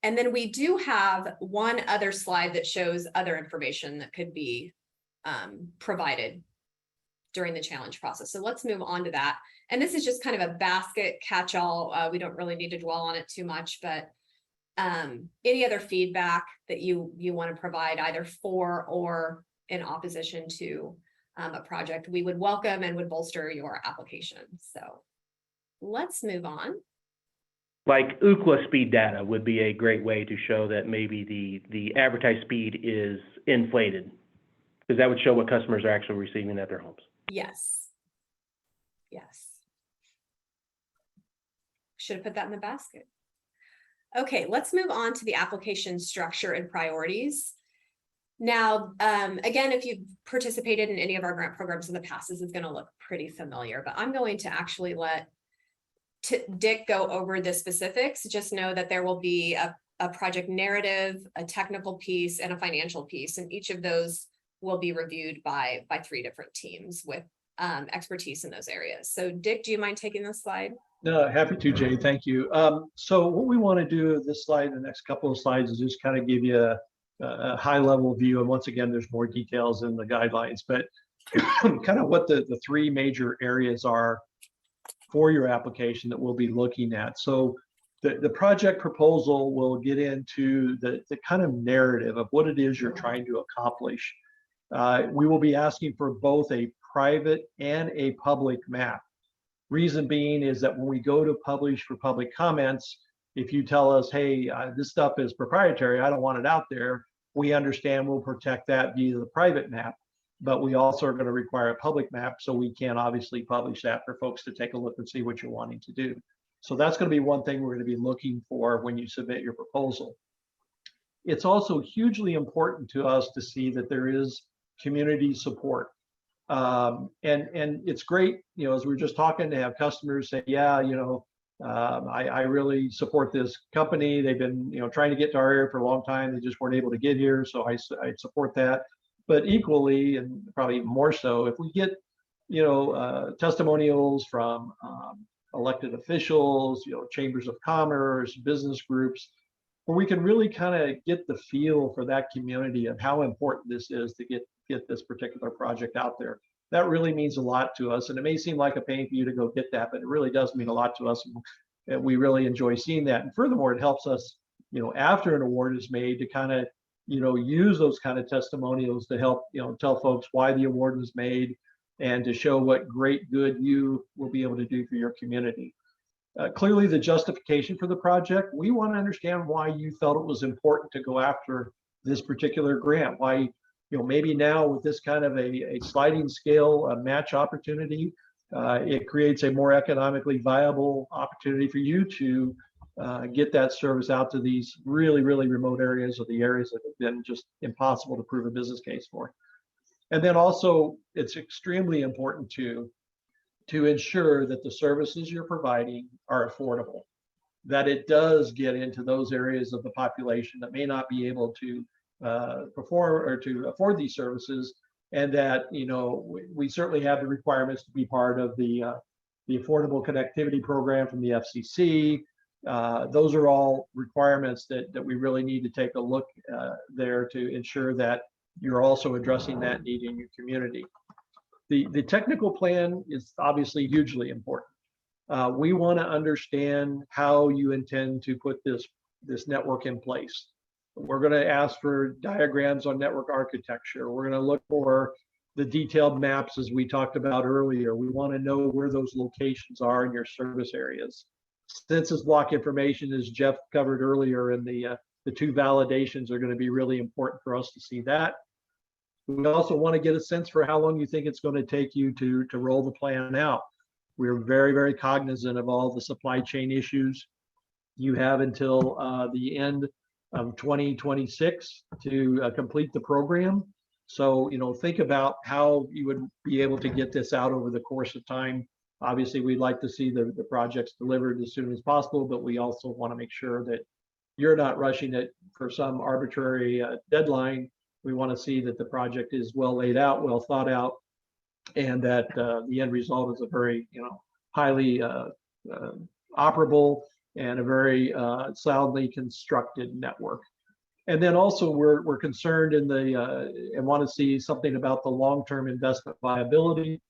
S1: And then we do have one other slide that shows other information that could be provided during the challenge process. So let's move on to that. And this is just kind of a basket catch-all. We don't really need to dwell on it too much, but any other feedback that you want to provide either for or in opposition to a project, we would welcome and would bolster your application. So let's move on.
S5: Like Ookla speed data would be a great way to show that maybe the advertised speed is inflated, because that would show what customers are actually receiving at their homes.
S1: Yes. Yes. Should have put that in the basket. Okay, let's move on to the application structure and priorities. Now, again, if you've participated in any of our grant programs in the past, this is going to look pretty familiar, but I'm going to actually let Dick go over the specifics. Just know that there will be a project narrative, a technical piece, and a financial piece, and each of those will be reviewed by 3 different teams with expertise in those areas. So Dick, do you mind taking this slide?
S2: No, happy to, Jay. Thank you. So what we want to do this slide, the next couple of slides, is just kind of give you a high level view. And once again, there's more details in the guidelines, but kind of what the 3 major areas are for your application that we'll be looking at. So the project proposal will get into the kind of narrative of what it is you're trying to accomplish. We will be asking for both a private and a public map. Reason being is that when we go to publish for public comments, if you tell us, hey, this stuff is proprietary, I don't want it out there, we understand we'll protect that via the private map. but we also are going to require a public map, so we can obviously publish that for folks to take a look and see what you're wanting to do. So that's going to be one thing we're going to be looking for when you submit your proposal. It's also hugely important to us to see that there is community support. And it's great, you know, as we were just talking, to have customers say, yeah, you know, I really support this company. They've been, you know, trying to get to our area for a long time. They just weren't able to get here. So I support that. But equally, and probably more so, if we get, you know, testimonials from elected officials, you know, chambers of commerce, business groups, where we can really kind of get the feel for that community of how important this is to get this particular project out there. That really means a lot to us. And it may seem like a pain for you to go get that, but it really does mean a lot to us. And we really enjoy seeing that. And furthermore, it helps us, you know, after an award is made, to kind of, you know, use those kind of testimonials to help, you know, tell folks why the award was made and to show what great good you will be able to do for your community. Clearly, the justification for the project, we want to understand why you felt it was important to go after this particular grant. Why, you know, maybe now with this kind of a sliding scale match opportunity, it creates a more economically viable opportunity for you to get that service out to these really, really remote areas, or the areas that have been just impossible to prove a business case for. And then also, it's extremely important to ensure that the services you're providing are affordable, that it does get into those areas of the population that may not be able to perform or to afford these services, and that, you know, we certainly have the requirements to be part of the Affordable Connectivity Program from the FCC. Those are all requirements that we really need to take a look there to ensure that you're also addressing that need in your community. The technical plan is obviously hugely important. We want to understand how you intend to put this network in place. We're going to ask for diagrams on network architecture. We're going to look for the detailed maps, as we talked about earlier. We want to know where those locations are in your service areas. Census block information, as Jeff covered earlier, and the two validations are going to be really important for us to see that. We also want to get a sense for how long you think it's going to take you to roll the plan out. We're very, very cognizant of all the supply chain issues. You have until the end of 2026 to complete the program. So, you know, think about how you would be able to get this out over the course of time. Obviously, we'd like to see the projects delivered as soon as possible, but we also want to make sure that you're not rushing it for some arbitrary deadline. We want to see that the project is well laid out, well thought out, and that the end result is a very, you know, highly operable and a very soundly constructed network. And then also we're concerned in and want to see something about the long-term investment viability.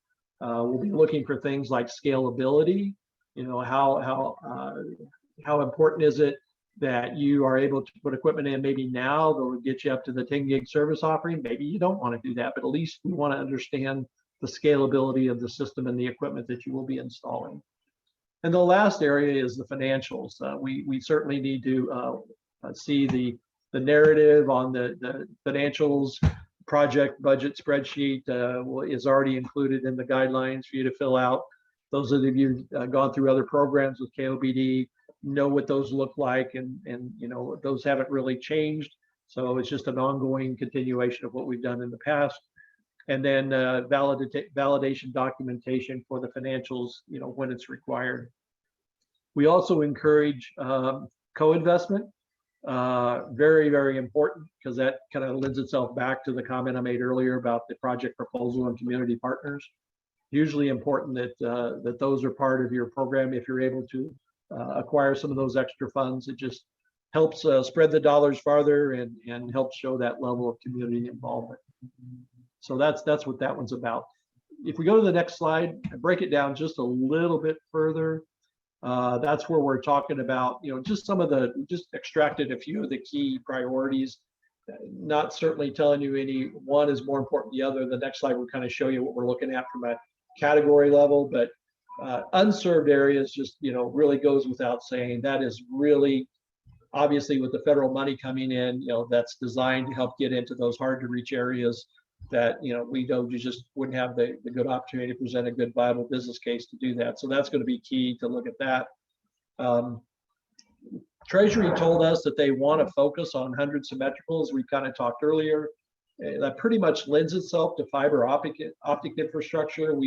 S2: We'll be looking for things like scalability. You know, how important is it that you are able to put equipment in maybe now that will get you up to the 10 gig service offering? Maybe you don't want to do that, but at least we want to understand the scalability of the system and the equipment that you will be installing. And the last area is the financials. We certainly need to see the narrative on the financials. Project budget spreadsheet is already included in the guidelines for you to fill out. Those of you gone through other programs with KOBD know what those look like, and you know, those haven't really changed. So it's just an ongoing continuation of what we've done in the past. And then validation documentation for the financials, you know, when it's required. We also encourage co-investment. Very, very important, because that kind of lends itself back to the comment I made earlier about the project proposal and community partners. Hugely important that those are part of your program. If you're able to acquire some of those extra funds, it just helps spread the dollars farther and helps show that level of community involvement. So that's what that one's about. If we go to the next slide and break it down just a little bit further, that's where we're talking about, you know, just just extracted a few of the key priorities. Not certainly telling you any one is more important than the other. The next slide will kind of show you what we're looking at from a category level, but unserved areas just, you know, really goes without saying. That is really, obviously, with the federal money coming in, you know, that's designed to help get into those hard to reach areas. that, we know you just wouldn't have the good opportunity to present a good viable business case to do that. So that's going to be key to look at that. Treasury told us that they want to focus on 100 symmetrical, as we kind of talked earlier. That pretty much lends itself to fiber optic infrastructure.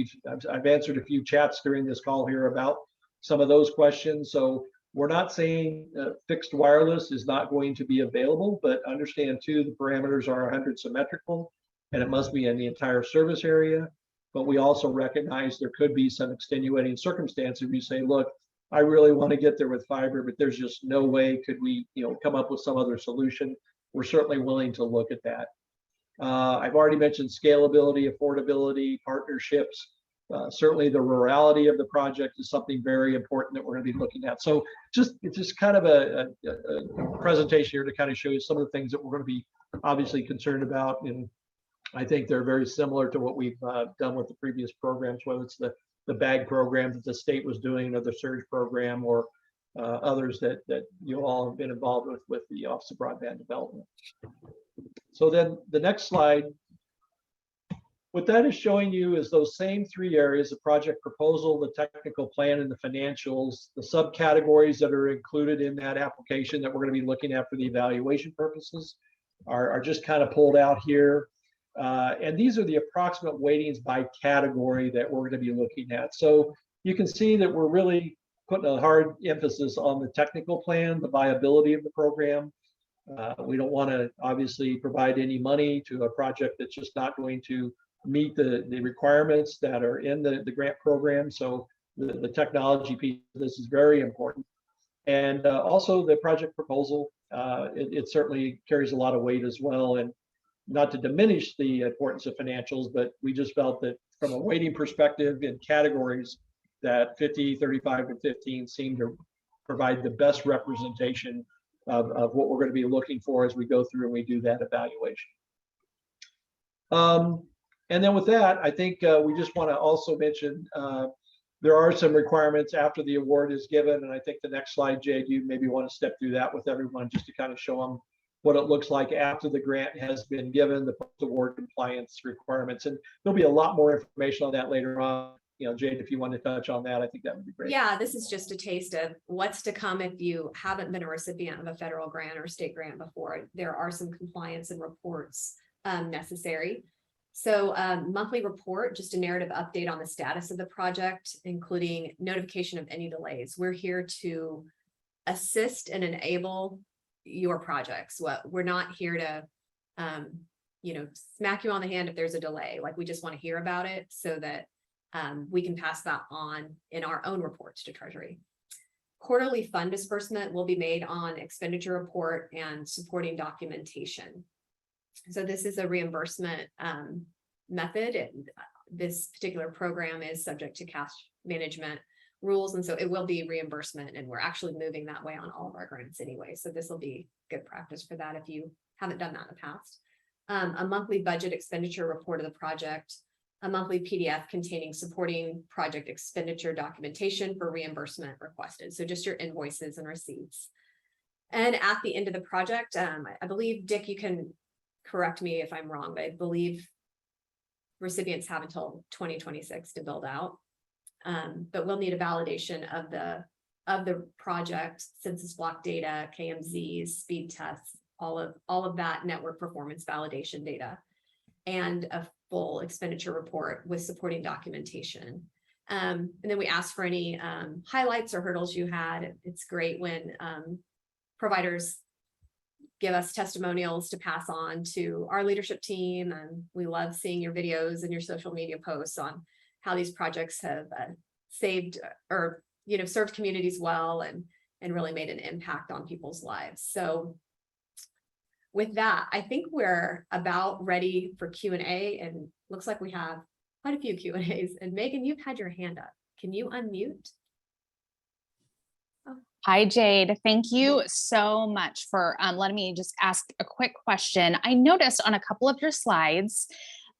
S2: I've answered a few chats during this call here about some of those questions. So we're not saying fixed wireless is not going to be available, but understand too, the parameters are 100 symmetrical and it must be in the entire service area. But we also recognize there could be some extenuating circumstances if you say, look, I really want to get there with fiber, but there's just no way could we, come up with some other solution. We're certainly willing to look at that. I've already mentioned scalability, affordability, partnerships. Certainly the rurality of the project is something very important that we're going to be looking at. So it's just kind of a presentation here to kind of show you some of the things that we're going to be obviously concerned about. And I think they're very similar to what we've done with the previous programs, whether it's the BAG program that the state was doing, or the surge program, or others that you all have been involved with the Office of Broadband Development. So then the next slide, what that is showing you is those same three areas: the project proposal, the technical plan, and the financials. The subcategories that are included in that application that we're going to be looking at for the evaluation purposes are just kind of pulled out here. And these are the approximate weightings by category that we're going to be looking at. So you can see that we're really putting a hard emphasis on the technical plan, the viability of the program. We don't want to obviously provide any money to a project that's just not going to meet the requirements that are in the grant program. So the technology piece of this is very important. And also the project proposal, it certainly carries a lot of weight as well. And not to diminish the importance of financials, but we just felt that from a weighting perspective in categories, that 50, 35, and 15 seem to provide the best representation of what we're going to be looking for as we go through and we do that evaluation. And then with that, I think we just want to also mention there are some requirements after the award is given. And I think the next slide, Jade, you maybe want to step through that with everyone just to kind of show them what it looks like after the grant has been given, the post-award compliance requirements. And there'll be a lot more information on that later on. Jade, if you want to touch on that, I think that would be great.
S1: Yeah, this is just a taste of what's to come if you haven't been a recipient of a federal grant or state grant before. There are some compliance and reports necessary. So monthly report, just a narrative update on the status of the project, including notification of any delays. We're here to assist and enable your projects. We're not here to smack you on the hand if there's a delay. Like, we just want to hear about it so that we can pass that on in our own reports to Treasury. Quarterly fund disbursement will be made on expenditure report and supporting documentation. So this is a reimbursement method. This particular program is subject to cash management rules, and so it will be reimbursement, and we're actually moving that way on all of our grants anyway. So this will be good practice for that if you haven't done that in the past. A monthly budget expenditure report of the project, a monthly PDF containing supporting project expenditure documentation for reimbursement requested. So just your invoices and receipts. And at the end of the project, I believe, Dick, you can correct me if I'm wrong, but I believe recipients have until 2026 to build out. But we'll need a validation of the project, census block data, KMZs, speed tests, all of that network performance validation data, and a full expenditure report with supporting documentation. And then we asked for any highlights or hurdles you had. It's great when providers give us testimonials to pass on to our leadership team, and we love seeing your videos and your social media posts on how these projects have saved or served communities well and really made an impact on people's lives. So with that, I think we're about ready for Q&A, and looks like we have quite a few Q&As. And Megan, you've had your hand up. Can you unmute?
S7: Hi, Jade. Thank you so much for letting me just ask a quick question. I noticed on a couple of your slides,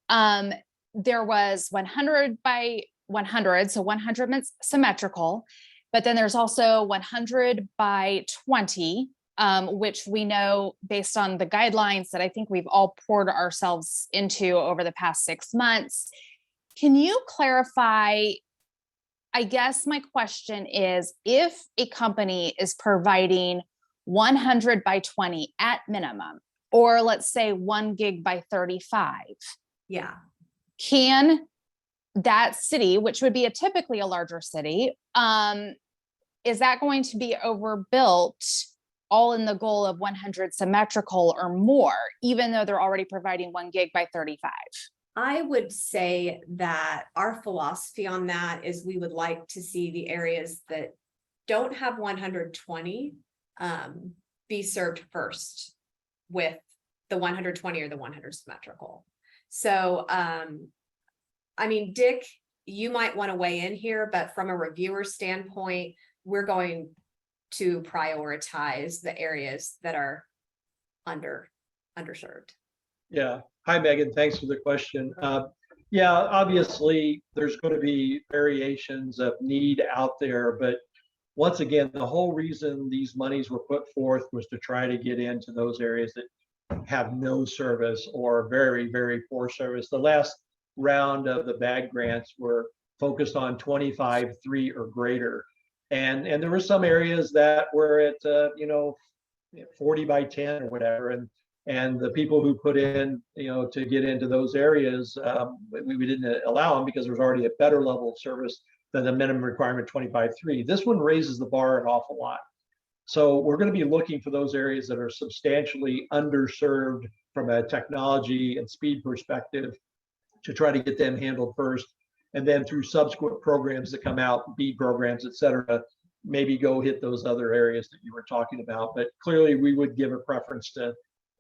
S7: there was 100 by 100, so 100 symmetrical, but then there's also 100 by 20 which we know based on the guidelines that I think we've all poured ourselves into over the past 6 months. Can you clarify? I guess my question is, if a company is providing 100 by 20 at minimum, or let's say 1 gig by 35,
S1: Yeah.
S7: can that city, which would be typically a larger city, is that going to be overbuilt all in the goal of 100 symmetrical or more, even though they're already providing 1 gig by 35?
S1: I would say that our philosophy on that is we would like to see the areas that don't have 120 be served first with the 120 or the 100 symmetrical. So, I mean, Dick, you might want to weigh in here, but from a reviewer standpoint, we're going to prioritize the areas that are underserved.
S2: Yeah. Hi, Megan. Thanks for the question. Yeah, obviously, there's going to be variations of need out there, but once again, the whole reason these monies were put forth was to try to get into those areas that have no service or very, very poor service. The last round of the BAG grants were focused on 25/3 or greater. And there were some areas that were at, 40 by 10 or whatever. And the people who put in, to get into those areas, we didn't allow them because there was already a better level of service than the minimum requirement 25/3. This one raises the bar an awful lot. So we're going to be looking for those areas that are substantially underserved from a technology and speed perspective to try to get them handled first. And then through subsequent programs that come out, BEAD programs, et cetera, maybe go hit those other areas that you were talking about. But clearly we would give a preference to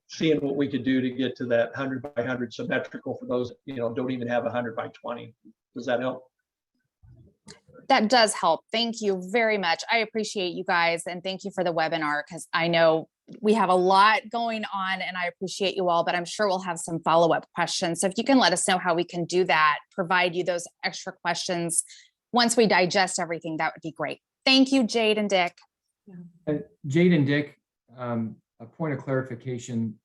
S2: seeing what we could do to get to that 100 by 100 symmetrical for those, don't even have 100 by 20. Does that help?
S7: That does help. Thank you very much. I appreciate you guys, and thank you for the webinar, because I know we have a lot going on and I appreciate you all, but I'm sure we'll have some follow-up questions. So if you can let us know how we can do that, provide you those extra questions once we digest everything, that would be great. Thank you, Jade and Dick.
S4: Jade and Dick, a point of clarification.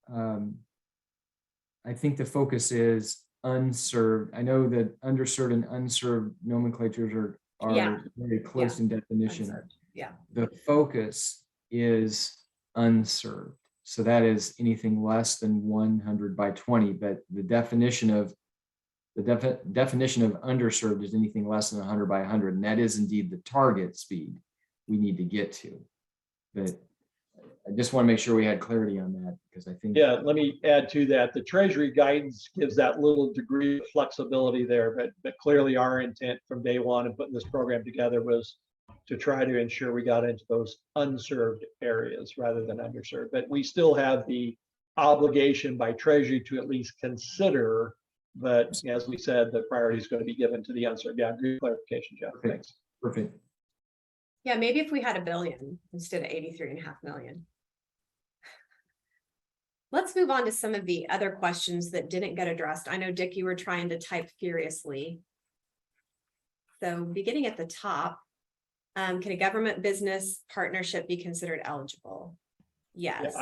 S4: I think the focus is unserved. I know that underserved and unserved nomenclatures are very close in definition.
S1: Unserved. Yeah.
S4: The focus is unserved. So that is anything less than 100 by 20, but the definition of underserved is anything less than 100 by 100, and that is indeed the target speed we need to get to. But I just want to make sure we had clarity on that, because I think.
S2: Yeah, let me add to that. The Treasury guidance gives that little degree of flexibility there, but clearly our intent from day one in putting this program together was to try to ensure we got into those unserved areas rather than underserved. But we still have the obligation by Treasury to at least consider, but as we said, the priority is going to be given to the unserved. Yeah, good clarification, Jeff.
S4: Perfect.
S2: Thanks.
S4: Perfect.
S1: Yeah, maybe if we had $1 billion instead of 83.5 million. Let's move on to some of the other questions that didn't get addressed. I know, Dick, you were trying to type furiously. So beginning at the top, can a government business partnership be considered eligible? Yes.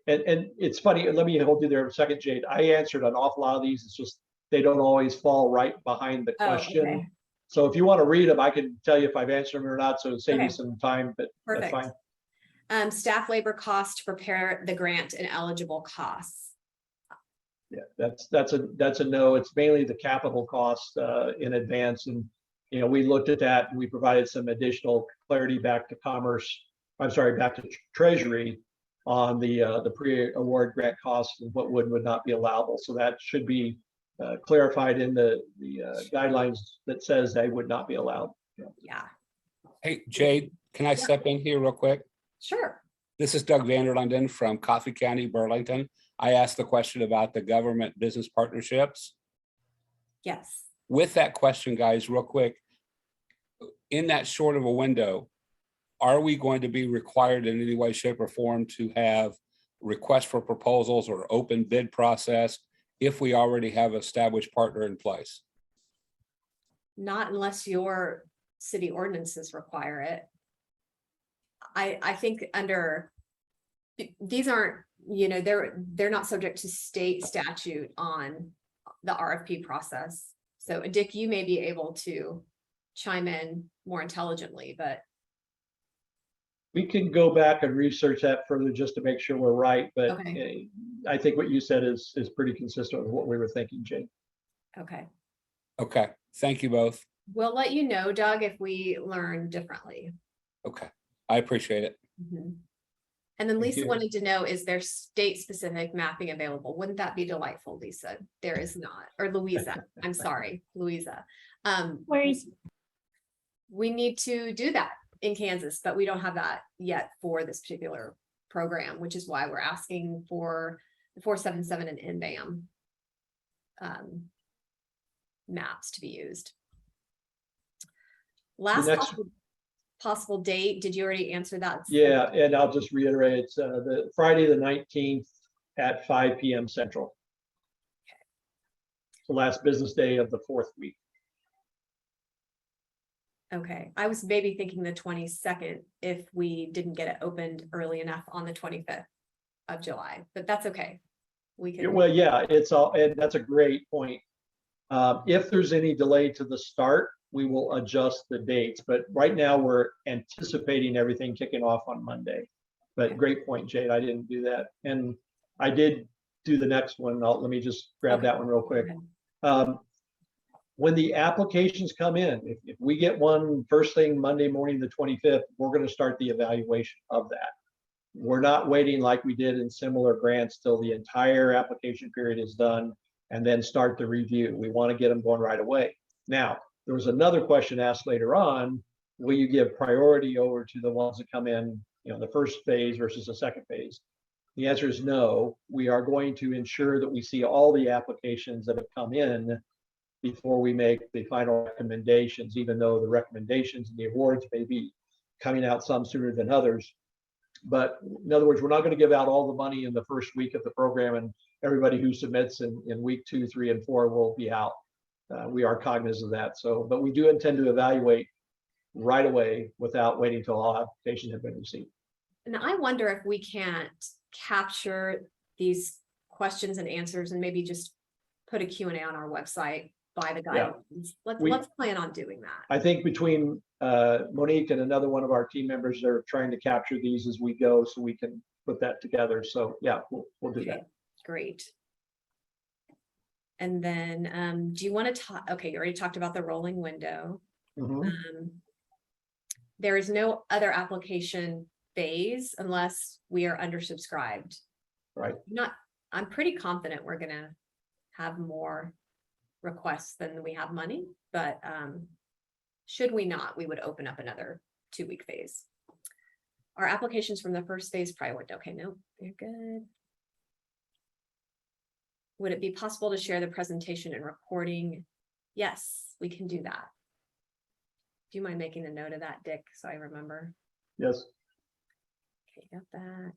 S2: Yeah, and it's funny, let me hold you there a second, Jade. I answered an awful lot of these. It's just they don't always fall right behind the question.
S1: Oh, okay.
S2: So if you want to read them, I can tell you if I've answered them or not, so save you some time, but
S1: Perfect.
S2: that's fine.
S1: Staff labor cost to prepare the grant and eligible costs.
S2: Yeah, that's a no. It's mainly the capital cost in advance, and we looked at that and we provided some additional clarity back to back to Treasury on the pre-award grant costs and what would not be allowable. So that should be clarified in the guidelines that says they would not be allowed.
S1: Yeah.
S8: Hey, Jade, can I step in here real quick?
S1: Sure.
S8: This is Doug Vanderlinden from Coffee County, Burlington. I asked the question about the government business partnerships.
S1: Yes.
S8: With that question, guys, real quick, in that short of a window, are we going to be required in any way, shape, or form to have requests for proposals or open bid process if we already have an established partner in place?
S1: Not unless your city ordinances require it. I think these aren't, you know, they're not subject to state statute on the RFP process. So Dick, you may be able to chime in more intelligently, but
S2: We can go back and research that further just to make sure we're right, but
S1: okay,
S2: I think what you said is pretty consistent with what we were thinking, Jane.
S1: okay.
S8: Okay, thank you both.
S1: We'll let you know, Doug, if we learn differently.
S8: Okay, I appreciate it.
S1: Mhm. And then
S2: Thank
S1: Lisa
S2: you.
S1: wanted to know, is there state-specific mapping available? Wouldn't that be delightful, Lisa? There is not, or Louisa, I'm sorry, Louisa. We need to do that in Kansas, but we don't have that yet for this particular program, which is why we're asking for the 477 and Nbam maps to be used. Last
S2: next-
S1: possible date, did you already answer that?
S2: Yeah, and I'll just reiterate, it's the Friday, the 19th at 5 p.m. Central. The last business day of the 4th week.
S1: Okay, I was maybe thinking the 22nd if we didn't get it opened early enough on the 25th of July, but that's okay. We can.
S2: Well, yeah, it's all, and that's a great point. If there's any delay to the start, we will adjust the dates, but right now we're anticipating everything kicking off on Monday. But great point, Jade, I didn't do that. And I did do the next one. Let me just grab that one real quick. When the applications come in, if we get one first thing Monday morning, the 25th, we're going to start the evaluation of that. We're not waiting like we did in similar grants till the entire application period is done and then start the review. We want to get them going right away. Now, there was another question asked later on, will you give priority over to the ones that come in, you know, the first phase versus the second phase? The answer is no. We are going to ensure that we see all the applications that have come in before we make the final recommendations, even though the recommendations and the awards may be coming out some sooner than others. But in other words, we're not going to give out all the money in the first week of the program, and everybody who submits in week 2, 3, and 4 will be out. We are cognizant of that. So, but we do intend to evaluate right away without waiting until all applications have been received.
S1: And I wonder if we can't capture these questions and answers and maybe just put a Q&A on our website by the guidelines. Let's plan on doing that.
S2: I think between Monique and another one of our team members are trying to capture these as we go so we can put that together. So yeah, we'll do that.
S1: Great. And then do you want to talk? Okay, you already talked about the rolling window.
S2: Mhm.
S1: There is no other application phase unless we are undersubscribed.
S2: Right.
S1: I'm pretty confident we're gonna have more requests than we have money, but should we not, we would open up another 2-week phase. Our applications from the first phase probably went, okay, no, they're good. Would it be possible to share the presentation and recording? Yes, we can do that. Do you mind making a note of that, Dick, so I remember?
S2: Yes.
S1: Okay, got that.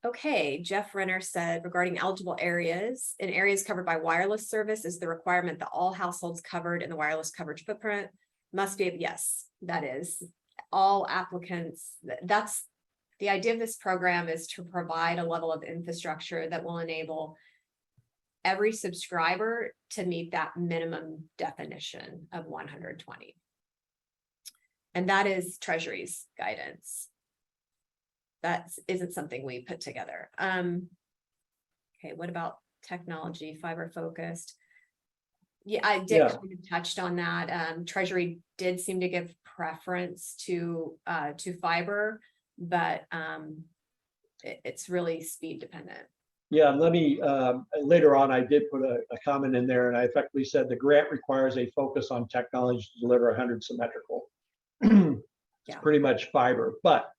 S1: Okay, Jeff Renner said regarding eligible areas, in areas covered by wireless service, is the requirement that all households covered in the wireless coverage footprint must be, yes, that is. All applicants, that's the idea of this program, is to provide a level of infrastructure that will enable every subscriber to meet that minimum definition of 120. And that is Treasury's guidance. That isn't something we put together. Okay, what about technology, fiber focused? Yeah, I did kind of touched on that. Treasury did seem to give preference to fiber, but it's really speed dependent.
S2: Yeah, let me, later on, I did put a comment in there and I effectively said the grant requires a focus on technology to deliver 100 symmetrical. It's pretty much fiber, but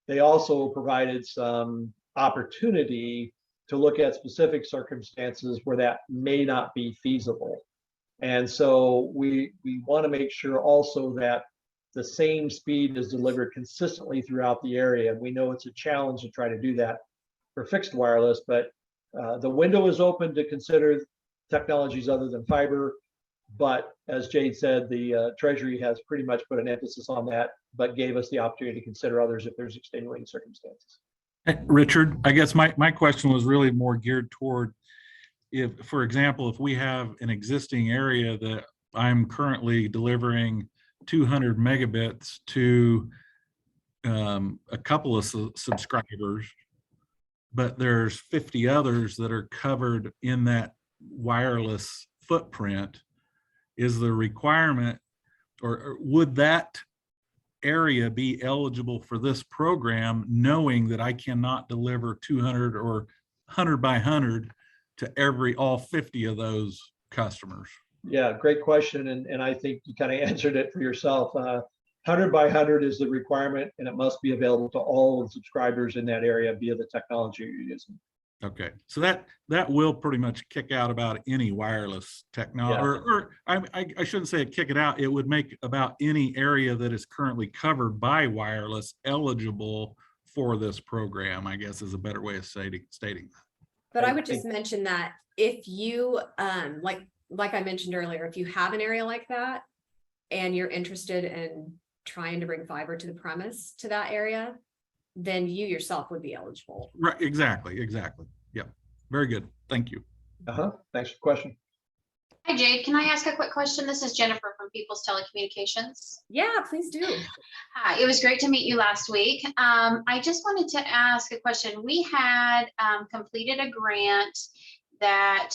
S2: they also provided some opportunity to look at specific circumstances where that may not be feasible. And so we want to make sure also that the same speed is delivered consistently throughout the area. We know it's a challenge to try to do that for fixed wireless, but the window is open to consider technologies other than fiber. But as Jade said, the Treasury has pretty much put an emphasis on that, but gave us the opportunity to consider others if there's extenuating circumstances.
S6: Richard, I guess my question was really more geared toward if, for example, if we have an existing area that I'm currently delivering 200 megabits to a couple of subscribers, but there's 50 others that are covered in that wireless footprint, is the requirement, or would that area be eligible for this program, knowing that I cannot deliver 200 or 100 by 100 to all 50 of those customers?
S2: Yeah, great question. And I think you kind of answered it for yourself. 100 by 100 is the requirement, and it must be available to all the subscribers in that area via the technology you're using.
S6: Okay, so that will pretty much kick out about any wireless technology,
S2: Yeah.
S6: or I shouldn't say kick it out. It would make about any area that is currently covered by wireless eligible for this program, I guess is a better way of stating that.
S1: But I would just mention that if you, like I mentioned earlier, if you have an area like that and you're interested in trying to bring fiber to the premise to that area, then you yourself would be eligible.
S6: Right, exactly. Yeah, very good. Thank you.
S2: Thanks for the question.
S9: Hi, Jade. Can I ask a quick question? This is Jennifer from People's Telecommunications.
S1: Yeah, please do.
S9: Hi, it was great to meet you last week. I just wanted to ask a question. We had completed a grant that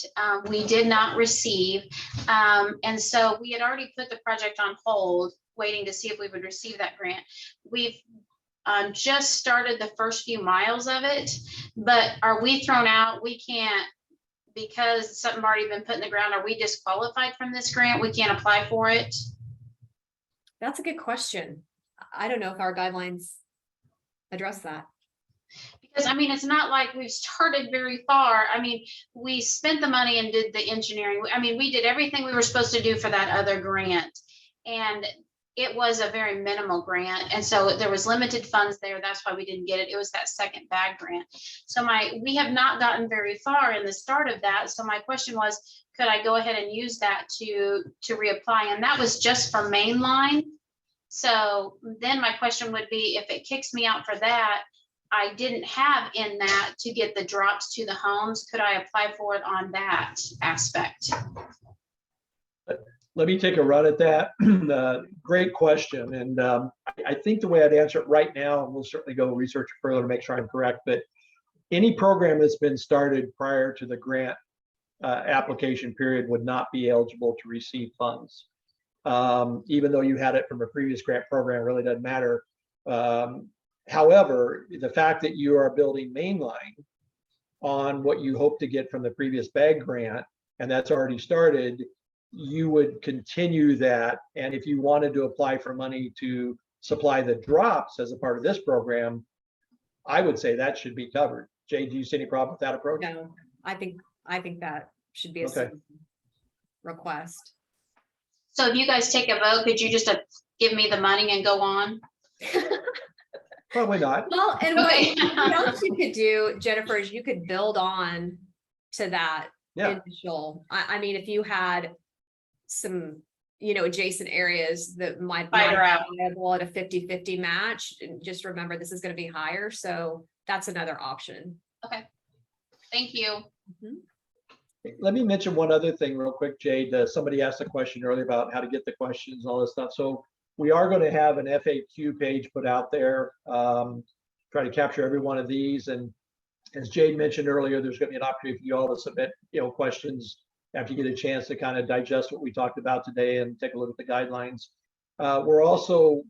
S9: we did not receive. And so we had already put the project on hold, waiting to see if we would receive that grant. We've just started the first few miles of it, but are we thrown out? We can't, because something already been put in the ground, are we disqualified from this grant? We can't apply for it?
S1: That's a good question. I don't know if our guidelines address that.
S9: Because I mean, it's not like we've started very far. I mean, we spent the money and did the engineering. I mean, we did everything we were supposed to do for that other grant. And it was a very minimal grant. And so there was limited funds there. That's why we didn't get it. It was that second bag grant. So we have not gotten very far in the start of that. So my question was, could I go ahead and use that to reapply? And that was just for mainline. So then my question would be, if it kicks me out for that, I didn't have in that to get the drops to the homes. Could I apply for it on that aspect?
S2: Let me take a run at that. Great question. And I think the way I'd answer it right now, and we'll certainly go research further to make sure I'm correct, but any program that's been started prior to the grant application period would not be eligible to receive funds. Even though you had it from a previous grant program, really doesn't matter. However, the fact that you are building mainline on what you hope to get from the previous bag grant, and that's already started, you would continue that. And if you wanted to apply for money to supply the drops as a part of this program, I would say that should be covered. Jay, do you see any problem with that approach?
S1: No, I think that should be a
S2: Okay.
S1: request.
S9: So if you guys take a vote, could you just give me the money and go on?
S2: Probably not.
S1: Well, and
S9: Okay.
S1: what else you could do, Jennifer, is you could build on to that
S2: Yeah.
S1: initial. I mean, if you had some, adjacent areas that might
S9: Fiber out.
S1: be viable at a 50-50 match, and just remember this is going to be higher. So that's another option.
S9: Okay. Thank you.
S2: Let me mention one other thing real quick, Jade. Somebody asked a question earlier about how to get the questions, all this stuff. So we are going to have an FAQ page put out there, try to capture every one of these. And as Jade mentioned earlier, there's going to be an opportunity for you all to submit, questions after you get a chance to kind of digest what we talked about today and take a look at the guidelines.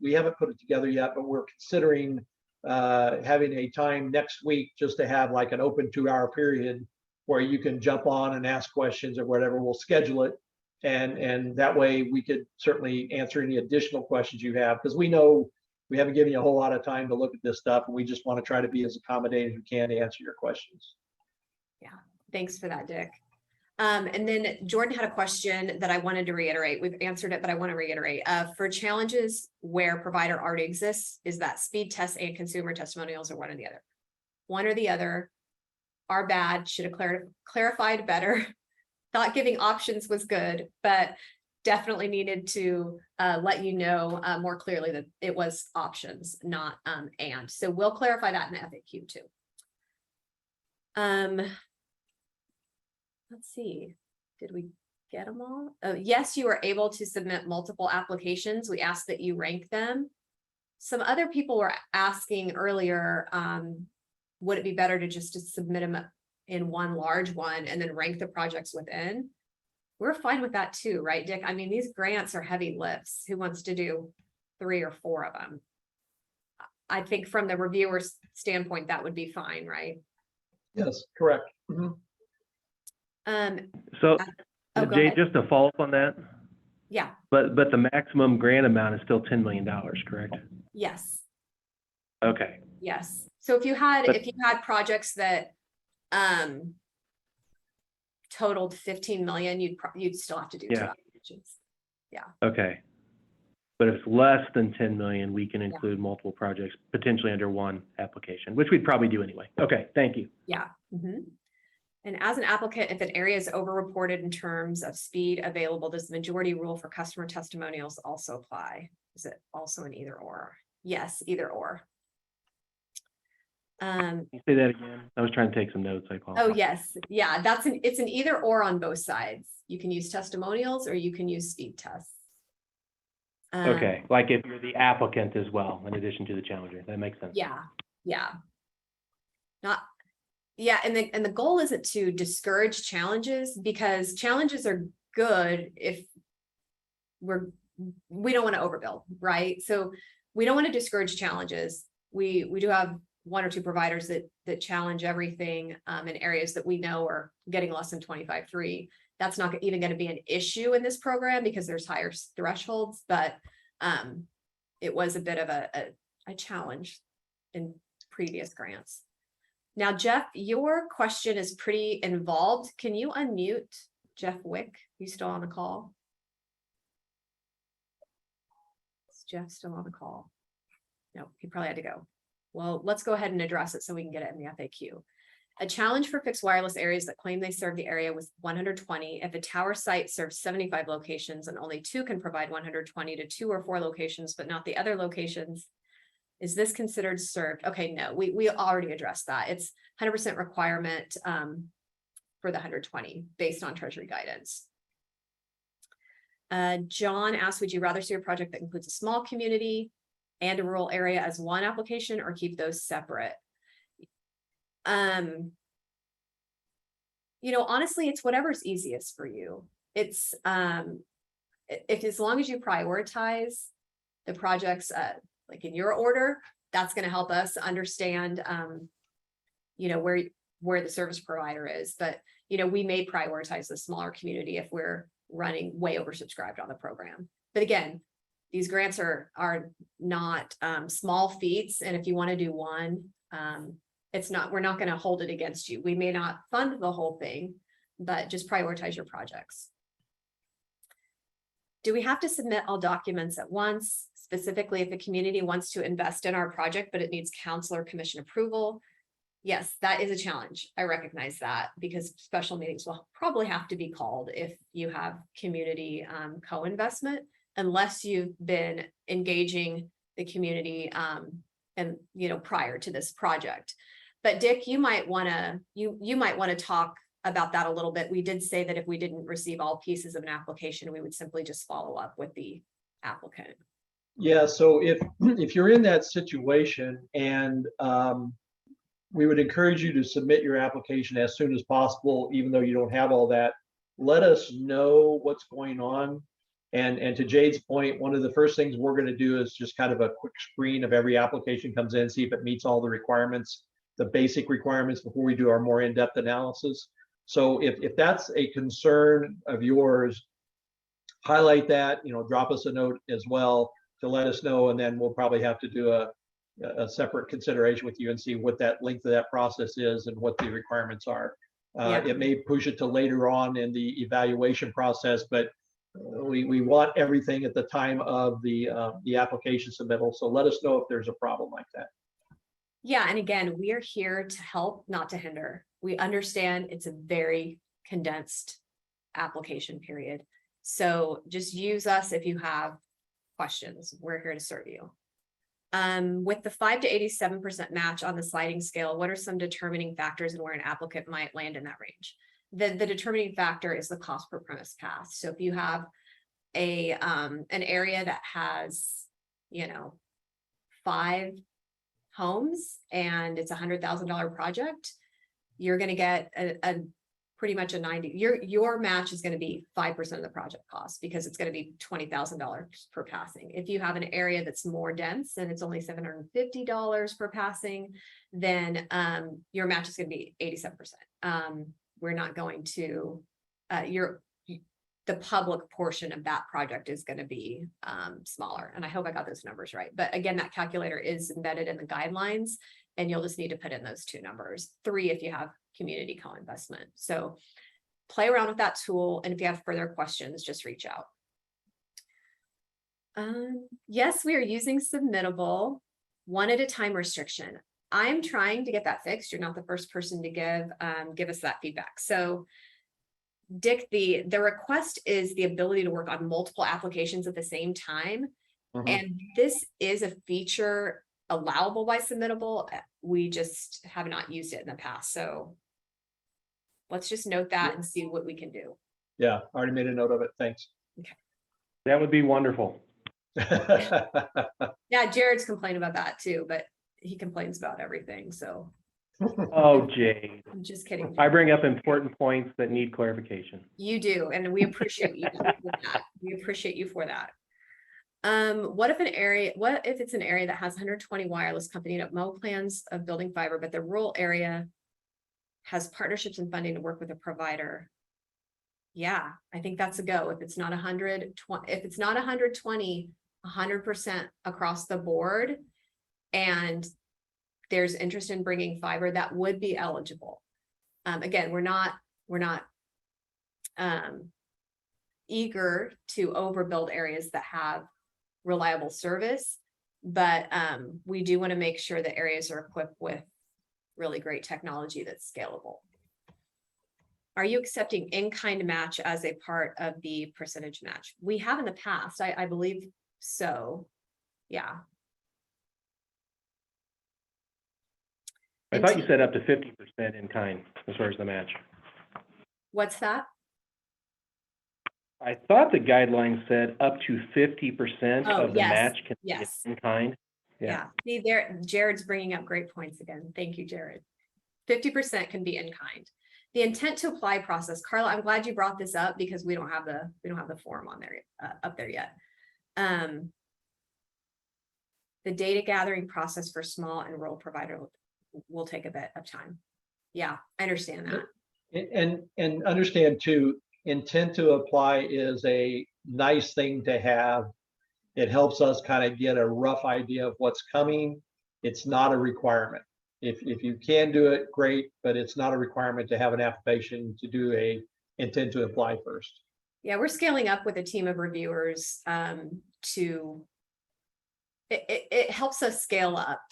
S2: We haven't put it together yet, but we're considering having a time next week just to have like an open 2-hour period where you can jump on and ask questions or whatever. We'll schedule it. And that way we could certainly answer any additional questions you have, because we know we haven't given you a whole lot of time to look at this stuff, and we just want to try to be as accommodating as we can to answer your questions.
S1: Yeah, thanks for that, Dick. And then Jordan had a question that I wanted to reiterate. We've answered it, but I want to reiterate. For challenges where provider already exists, is that speed tests and consumer testimonials, or one or the other? One or the other are bad. Should have clarified better. Thought giving options was good, but definitely needed to let you know more clearly that it was options, not and. So we'll clarify that in the FAQ too. Let's see, did we get them all? Oh, yes, you are able to submit multiple applications. We ask that you rank them. Some other people were asking earlier, would it be better to just to submit them in one large one and then rank the projects within? We're fine with that too, right, Dick? I mean, these grants are heavy lifts. Who wants to do 3 or 4 of them? I think from the reviewer's standpoint, that would be fine, right?
S2: Yes, correct. Mhm.
S5: So,
S1: Oh, go
S5: Jay,
S1: ahead.
S5: just to follow up on that,
S1: Yeah,
S5: but the maximum grant amount is still $10 million, correct?
S1: yes,
S5: Okay,
S1: yes. So if you had projects that totaled 15 million, you'd still have to do 2
S5: Yeah.
S1: applications.
S5: okay. But if it's less than 10 million, we can include multiple projects potentially under one application, which we'd probably do anyway. Okay, thank you.
S1: Yeah. Mhm. And as an applicant, if an area is overreported in terms of speed available, does the majority rule for customer testimonials also apply? Is it also an either or? Yes, either or.
S5: Can you say that again? I was trying to take some notes. I apologize.
S1: Oh, yes. Yeah, it's an either or on both sides. You can use testimonials or you can use speed tests.
S5: Okay, like if you're the applicant as well, in addition to the challenger, that makes sense.
S1: Yeah, yeah. And the goal isn't to discourage challenges, because challenges are good if we don't want to overbuild, right? So we don't want to discourage challenges. We do have 1 or 2 providers that challenge everything in areas that we know are getting less than 25.3. That's not even going to be an issue in this program because there's higher thresholds, but it was a bit of a challenge in previous grants. Now, Jeff, your question is pretty involved. Can you unmute Jeff Wick? You still on the call? Is Jeff still on the call? No, he probably had to go. Well, let's go ahead and address it so we can get it in the FAQ. A challenge for fixed wireless areas that claim they serve the area with 120. If a tower site serves 75 locations and only 2 can provide 120 to 2 or 4 locations, but not the other locations, is this considered served? Okay, no, we already addressed that. It's 100% requirement for the 120 based on Treasury guidance. John asked, would you rather see a project that includes a small community and a rural area as one application, or keep those separate? Honestly, it's whatever's easiest for you. It's if as long as you prioritize the projects like in your order, that's going to help us understand where the service provider is. But we may prioritize the smaller community if we're running way oversubscribed on the program. But again, these grants are not small feats, and if you want to do one, we're not going to hold it against you. We may not fund the whole thing, but just prioritize your projects. Do we have to submit all documents at once? Specifically, if a community wants to invest in our project, but it needs council or commission approval? Yes, that is a challenge. I recognize that, because special meetings will probably have to be called if you have community co-investment, unless you've been engaging the community and prior to this project. But Dick, you might want to talk about that a little bit. We did say that if we didn't receive all pieces of an application, we would simply just follow up with the applicant.
S2: Yeah, so if you're in that situation, and we would encourage you to submit your application as soon as possible, even though you don't have all that. Let us know what's going on. And to Jade's point, one of the first things we're going to do is just kind of a quick screen of every application comes in, see if it meets all the requirements, the basic requirements, before we do our more in-depth analysis. So if that's a concern of yours, highlight that, drop us a note as well to let us know, and then we'll probably have to do a separate consideration with you and see what that length of that process is and what the requirements are. It may push it to later on in the evaluation process, but we want everything at the time of the application submittal. So let us know if there's a problem like that.
S1: Yeah, and again, we are here to help, not to hinder. We understand it's a very condensed application period. So just use us if you have questions. We're here to serve you. With the 5 to 87% match on the sliding scale, what are some determining factors and where an applicant might land in that range? The determining factor is the cost per premise pass. So if you have an area that has, 5 homes and it's $100,000 project, you're going to get a pretty much a 90. Your match is going to be 5% of the project cost because it's going to be $20,000 per passing. If you have an area that's more dense and it's only $750 per passing, then your match is going to be 87%. We're not going to the public portion of that project is going to be smaller. And I hope I got those numbers right. But again, that calculator is embedded in the guidelines, and you'll just need to put in those 2 numbers, 3 if you have community co-investment. So play around with that tool. And if you have further questions, just reach out. Yes, we are using submittable 1 at a time restriction. I'm trying to get that fixed. You're not the first person to give us that feedback. So Dick, the request is the ability to work on multiple applications at the same time. And this is a feature allowable by submittable. We just have not used it in the past. So let's just note that and see what we can do.
S2: Yeah, I already made a note of it. Thanks.
S1: Okay.
S5: That would be wonderful.
S1: Yeah, Jared's complained about that too, but he complains about everything. So
S5: Oh, Jade.
S1: I'm just kidding.
S5: I bring up important points that need clarification.
S1: You do, and we appreciate you for that. We appreciate you for that. What if it's an area that has 120 wireless company mo plans of building fiber, but the rural area has partnerships and funding to work with a provider? Yeah, I think that's a go. If it's not 120, if it's not 120, 100% across the board, and there's interest in bringing fiber, that would be eligible. Again, we're not eager to overbuild areas that have reliable service, but we do want to make sure that areas are equipped with really great technology that's scalable. Are you accepting in-kind match as a part of the percentage match? We have in the past, I believe so. Yeah.
S5: I thought you said up to 50% in kind as far as the match.
S1: What's that?
S5: I thought the guidelines said up to 50%
S1: Oh,
S5: of the
S1: yes,
S5: match can
S1: yes.
S5: be in kind.
S1: Yeah. See there, Jared's bringing up great points again. Thank you, Jared. 50% can be in kind. The intent to apply process, Carla, I'm glad you brought this up because we don't have the form on there up there yet. The data gathering process for small and rural provider will take a bit of time. Yeah, I understand that.
S2: And understand too, intent to apply is a nice thing to have. It helps us kind of get a rough idea of what's coming. It's not a requirement. If you can do it, great, but it's not a requirement to have an application to do a intent to apply first.
S1: Yeah, we're scaling up with a team of reviewers it helps us scale up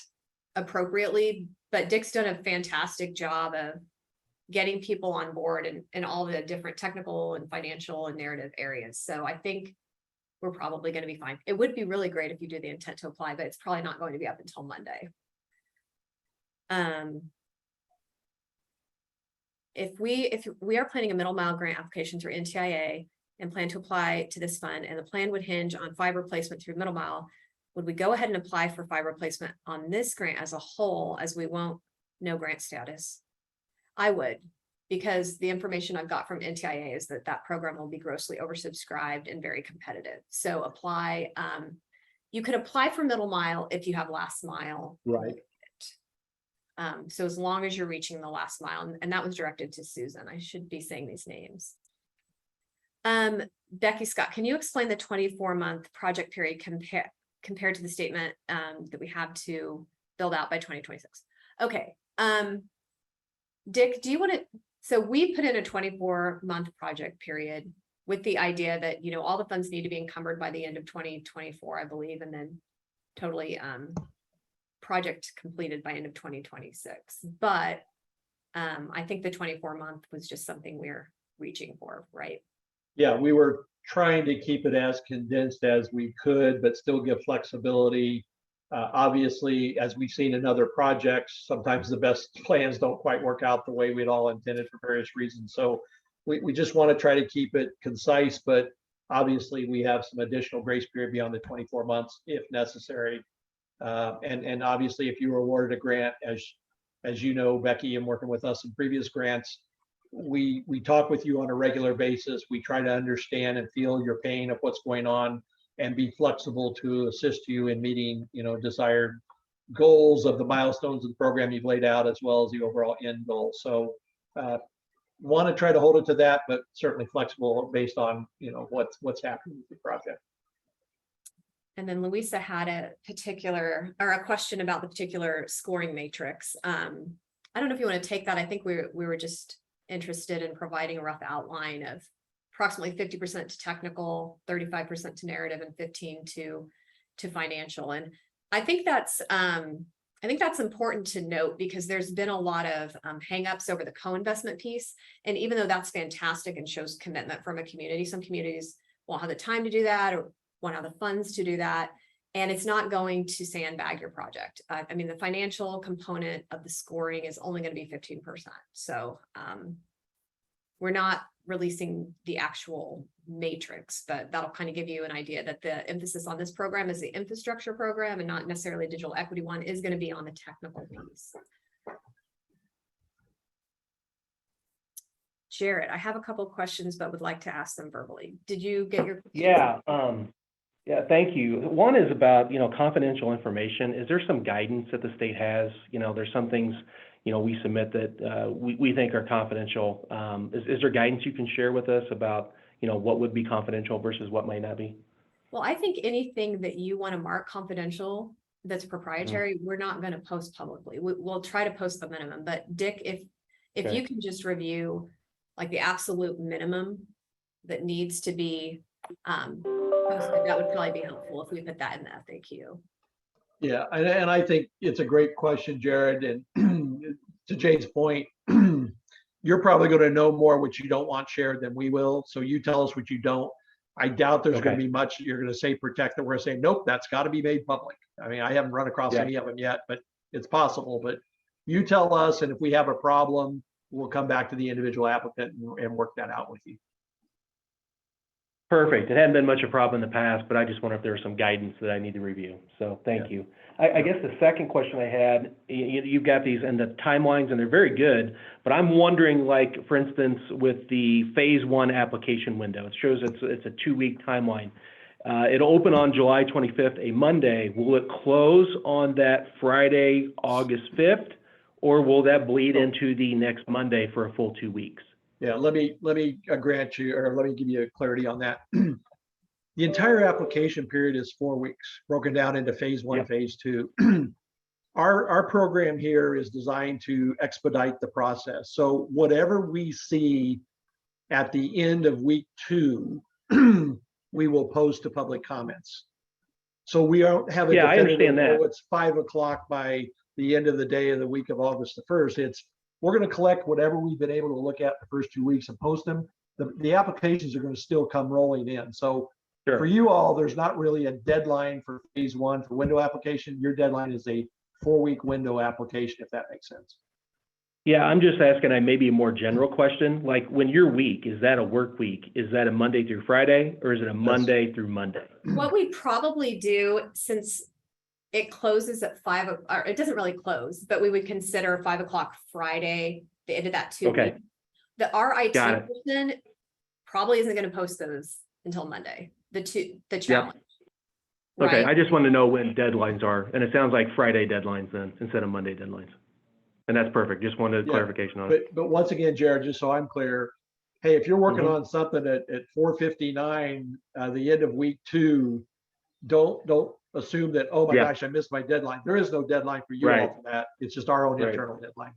S1: appropriately, but Dick's done a fantastic job of getting people on board in all the different technical and financial and narrative areas. So I think we're probably going to be fine. It would be really great if you do the intent to apply, but it's probably not going to be up until Monday. If we are planning a middle mile grant application through NTIA and plan to apply to this fund, and the plan would hinge on fiber placement through middle mile, would we go ahead and apply for fiber placement on this grant as a whole, as we won't know grant status? I would, because the information I've got from NTIA is that program will be grossly oversubscribed and very competitive. So apply, you could apply for middle mile if you have last mile.
S2: Right.
S1: So as long as you're reaching the last mile, and that was directed to Susan, I should be saying these names. Becky Scott, can you explain the 24-month project period compared to the statement that we have to build out by 2026? Okay. Dick, do you want to, so we put in a 24-month project period with the idea that, all the funds need to be encumbered by the end of 2024, I believe, and then totally project completed by end of 2026. But I think the 24-month was just something we're reaching for, right?
S2: Yeah, we were trying to keep it as condensed as we could, but still give flexibility. Obviously, as we've seen in other projects, sometimes the best plans don't quite work out the way we'd all intended for various reasons. So we just want to try to keep it concise, but obviously we have some additional grace period beyond the 24 months if necessary. And obviously, if you were awarded a grant, as you know, Becky, and working with us in previous grants, we talk with you on a regular basis. We try to understand and feel your pain of what's going on and be flexible to assist you in meeting, desired goals of the milestones of the program you've laid out, as well as the overall end goal. So want to try to hold it to that, but certainly flexible based on, what's happening with the project.
S1: And then Louisa had a question about the particular scoring matrix. I don't know if you want to take that. I think we were just interested in providing a rough outline of approximately 50% to technical, 35% to narrative, and 15% to financial. And I think that's important to note, because there's been a lot of hangups over the co-investment piece. And even though that's fantastic and shows commitment from a community, some communities won't have the time to do that or won't have the funds to do that. And it's not going to sandbag your project. I mean, the financial component of the scoring is only going to be 15%. So we're not releasing the actual matrix, but that'll kind of give you an idea that the emphasis on this program is the infrastructure program and not necessarily digital equity one is going to be on the technical piece. Jared, I have a couple of questions, but would like to ask them verbally. Did you get your?
S5: Yeah, thank you. One is about, confidential information. Is there some guidance that the state has? There's some things, we submit that we think are confidential. Is there guidance you can share with us about, what would be confidential versus what might not be?
S1: Well, I think anything that you want to mark confidential that's proprietary, we're not going to post publicly. We'll try to post the minimum, but Dick, if you can just review like the absolute minimum that needs to be posted, that would probably be helpful if we put that in the FAQ.
S2: Yeah, and I think it's a great question, Jared. And to Jade's point, you're probably going to know more what you don't want shared than we will. So you tell us what you don't. I doubt there's going to be much you're going to say protect that we're saying, nope, that's got to be made public. I mean, I haven't run across any of them yet, but it's possible. But you tell us, and if we have a problem, we'll come back to the individual applicant and work that out with you.
S5: Perfect. It hadn't been much of a problem in the past, but I just wonder if there was some guidance that I need to review. So thank you. I guess the second question I had, you've got these and the timelines, and they're very good, but I'm wondering, like, for instance, with the phase 1 application window, it shows it's a 2-week timeline. It'll open on July 25th, a Monday. Will it close on that Friday, August 5th, or will that bleed into the next Monday for a full 2 weeks?
S2: Yeah, let me grant you, or let me give you clarity on that. The entire application period is 4 weeks, broken down into phase 1, phase 2. Our program here is designed to expedite the process. So whatever we see at the end of week 2, we will post to public comments. So we don't have a
S5: I understand that.
S2: Oh, it's 5 o'clock by the end of the day of the week of August the 1st. We're going to collect whatever we've been able to look at the first 2 weeks and post them. The applications are going to still come rolling in. So for you all, there's not really a deadline for phase 1 for window application. Your deadline is a 4-week window application, if that makes sense.
S5: Yeah, I'm just asking maybe a more general question. Like, when you're week, is that a work week? Is that a Monday through Friday, or is it a Monday through Monday?
S1: What we probably do, since it closes at 5, or it doesn't really close, but we would consider 5 o'clock Friday, the end of that 2 week. The RIT person probably isn't going to post those until Monday. The challenge.
S5: Okay, I just want to know when deadlines are, and it sounds like Friday deadlines then instead of Monday deadlines. And that's perfect. Just wanted clarification on it.
S2: But once again, Jared, just so I'm clear, hey, if you're working on something at 4:59, the end of week 2, don't assume that, oh my gosh, I missed my deadline. There is no deadline for you all for that. It's just our own internal deadline.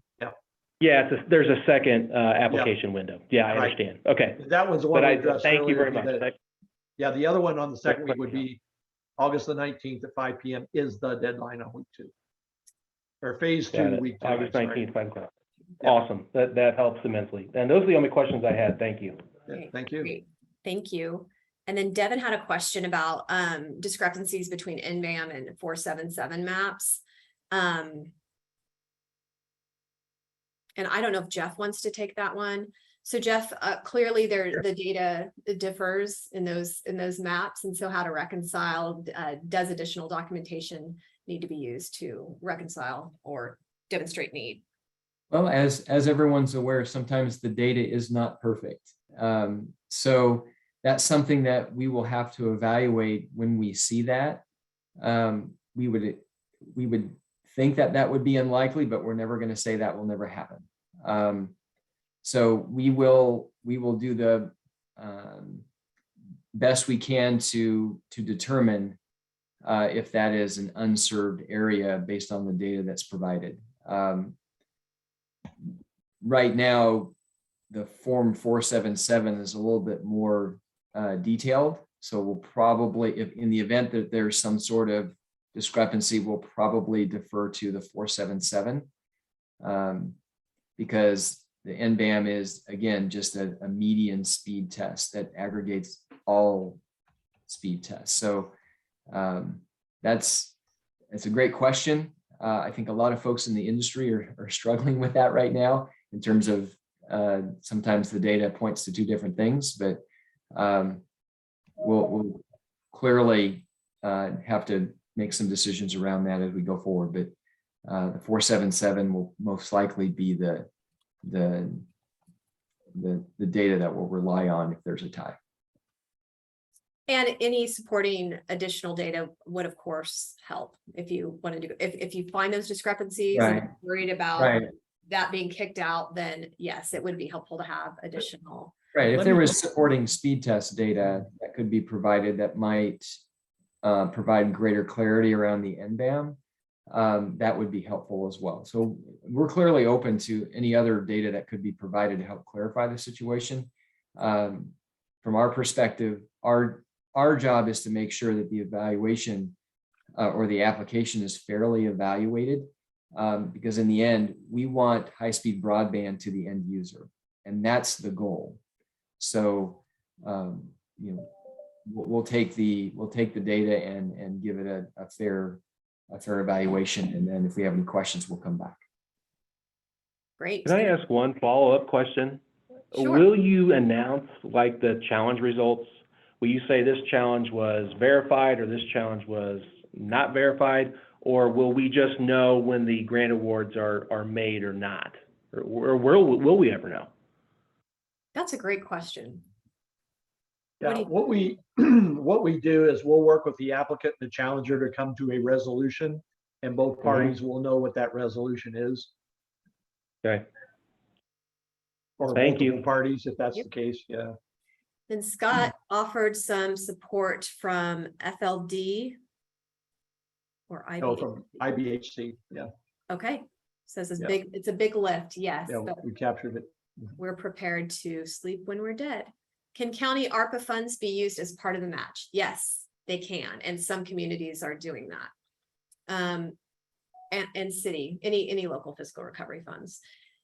S5: Yeah, there's a second application window. Yeah, I understand. Okay.
S2: That one's the one I addressed.
S5: Thank you very much.
S2: Yeah, the other one on the second week would be August the 19th at 5 p.m. is the deadline on week 2. Or phase 2, week 2.
S5: August 19th, 5 o'clock. Awesome. That helps immensely. And those are the only questions I had. Thank you.
S2: Thank you.
S1: Great. Thank you. And then Devin had a question about discrepancies between Nbam and 477 maps. And I don't know if Jeff wants to take that one. So Jeff, clearly the data differs in those maps, and so how to reconcile, does additional documentation need to be used to reconcile or demonstrate need?
S4: Well, as everyone's aware, sometimes the data is not perfect. So that's something that we will have to evaluate when we see that. We would think that would be unlikely, but we're never going to say that will never happen. So we will do the best we can to determine if that is an unserved area based on the data that's provided. Right now, the form 477 is a little bit more detailed. So we'll probably, if in the event that there's some sort of discrepancy, we'll probably defer to the 477 because the Nbam is, again, just a median speed test that aggregates all speed tests. So that's a great question. I think a lot of folks in the industry are struggling with that right now in terms of sometimes the data points to two different things, but we'll clearly have to make some decisions around that as we go forward. But the 477 will most likely be the data that we'll rely on if there's a tie.
S1: And any supporting additional data would, of course, help if you want to do, if you find those discrepancies and you're worried about that being kicked out, then yes, it would be helpful to have additional.
S4: Right. If there was supporting speed test data that could be provided that might provide greater clarity around the Nbam, that would be helpful as well. So we're clearly open to any other data that could be provided to help clarify the situation. From our perspective, our job is to make sure that the evaluation or the application is fairly evaluated, because in the end, we want high-speed broadband to the end user, and that's the goal. So, we'll take the data and give it a fair evaluation, and then if we have any questions, we'll come back.
S1: Great.
S5: Can I ask one follow-up question?
S1: Sure.
S5: Will you announce like the challenge results? Will you say this challenge was verified or this challenge was not verified? Or will we just know when the grant awards are made or not? Or will we ever know?
S1: That's a great question.
S2: Yeah, what we do is we'll work with the applicant and the challenger to come to a resolution, and both parties will know what that resolution is.
S5: Okay.
S2: Or
S5: Thank you.
S2: multiple parties, if that's the case. Yeah.
S1: Then Scott offered some support from FLD or IBHC.
S2: No, from IBHC. Yeah.
S1: Okay. Says it's
S2: Yeah.
S1: big. It's a big lift. Yes.
S2: Yeah,
S1: But
S2: we captured it.
S1: we're prepared to sleep when we're dead. Can county ARPA funds be used as part of the match? Yes, they can. And some communities are doing that. And city, any local fiscal recovery funds.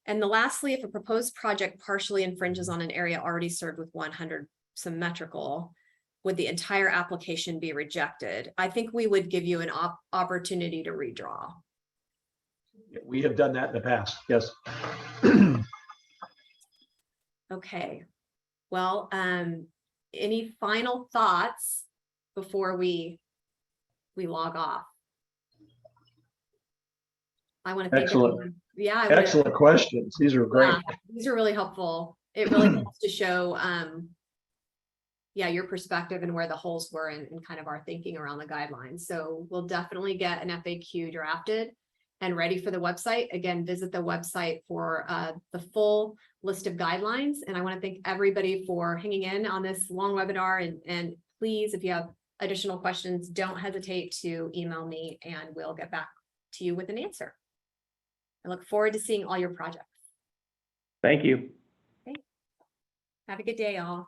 S1: And lastly, if a proposed project partially infringes on an area already served with 100 symmetrical, would the entire application be rejected? I think we would give you an opportunity to redraw.
S2: We have done that in the past. Yes.
S1: Okay. Well, any final thoughts before we log off? I want to thank everyone. Yeah,
S2: Excellent questions. These are great.
S1: Yeah, these are really helpful. It really helps to show yeah, your perspective and where the holes were in kind of our thinking around the guidelines. So we'll definitely get an FAQ drafted and ready for the website. Again, visit the website for the full list of guidelines. And I want to thank everybody for hanging in on this long webinar. And please, if you have additional questions, don't hesitate to email me and we'll get back to you with an answer. I look forward to seeing all your projects.
S5: Thank you.
S1: Okay. Have a good day, all.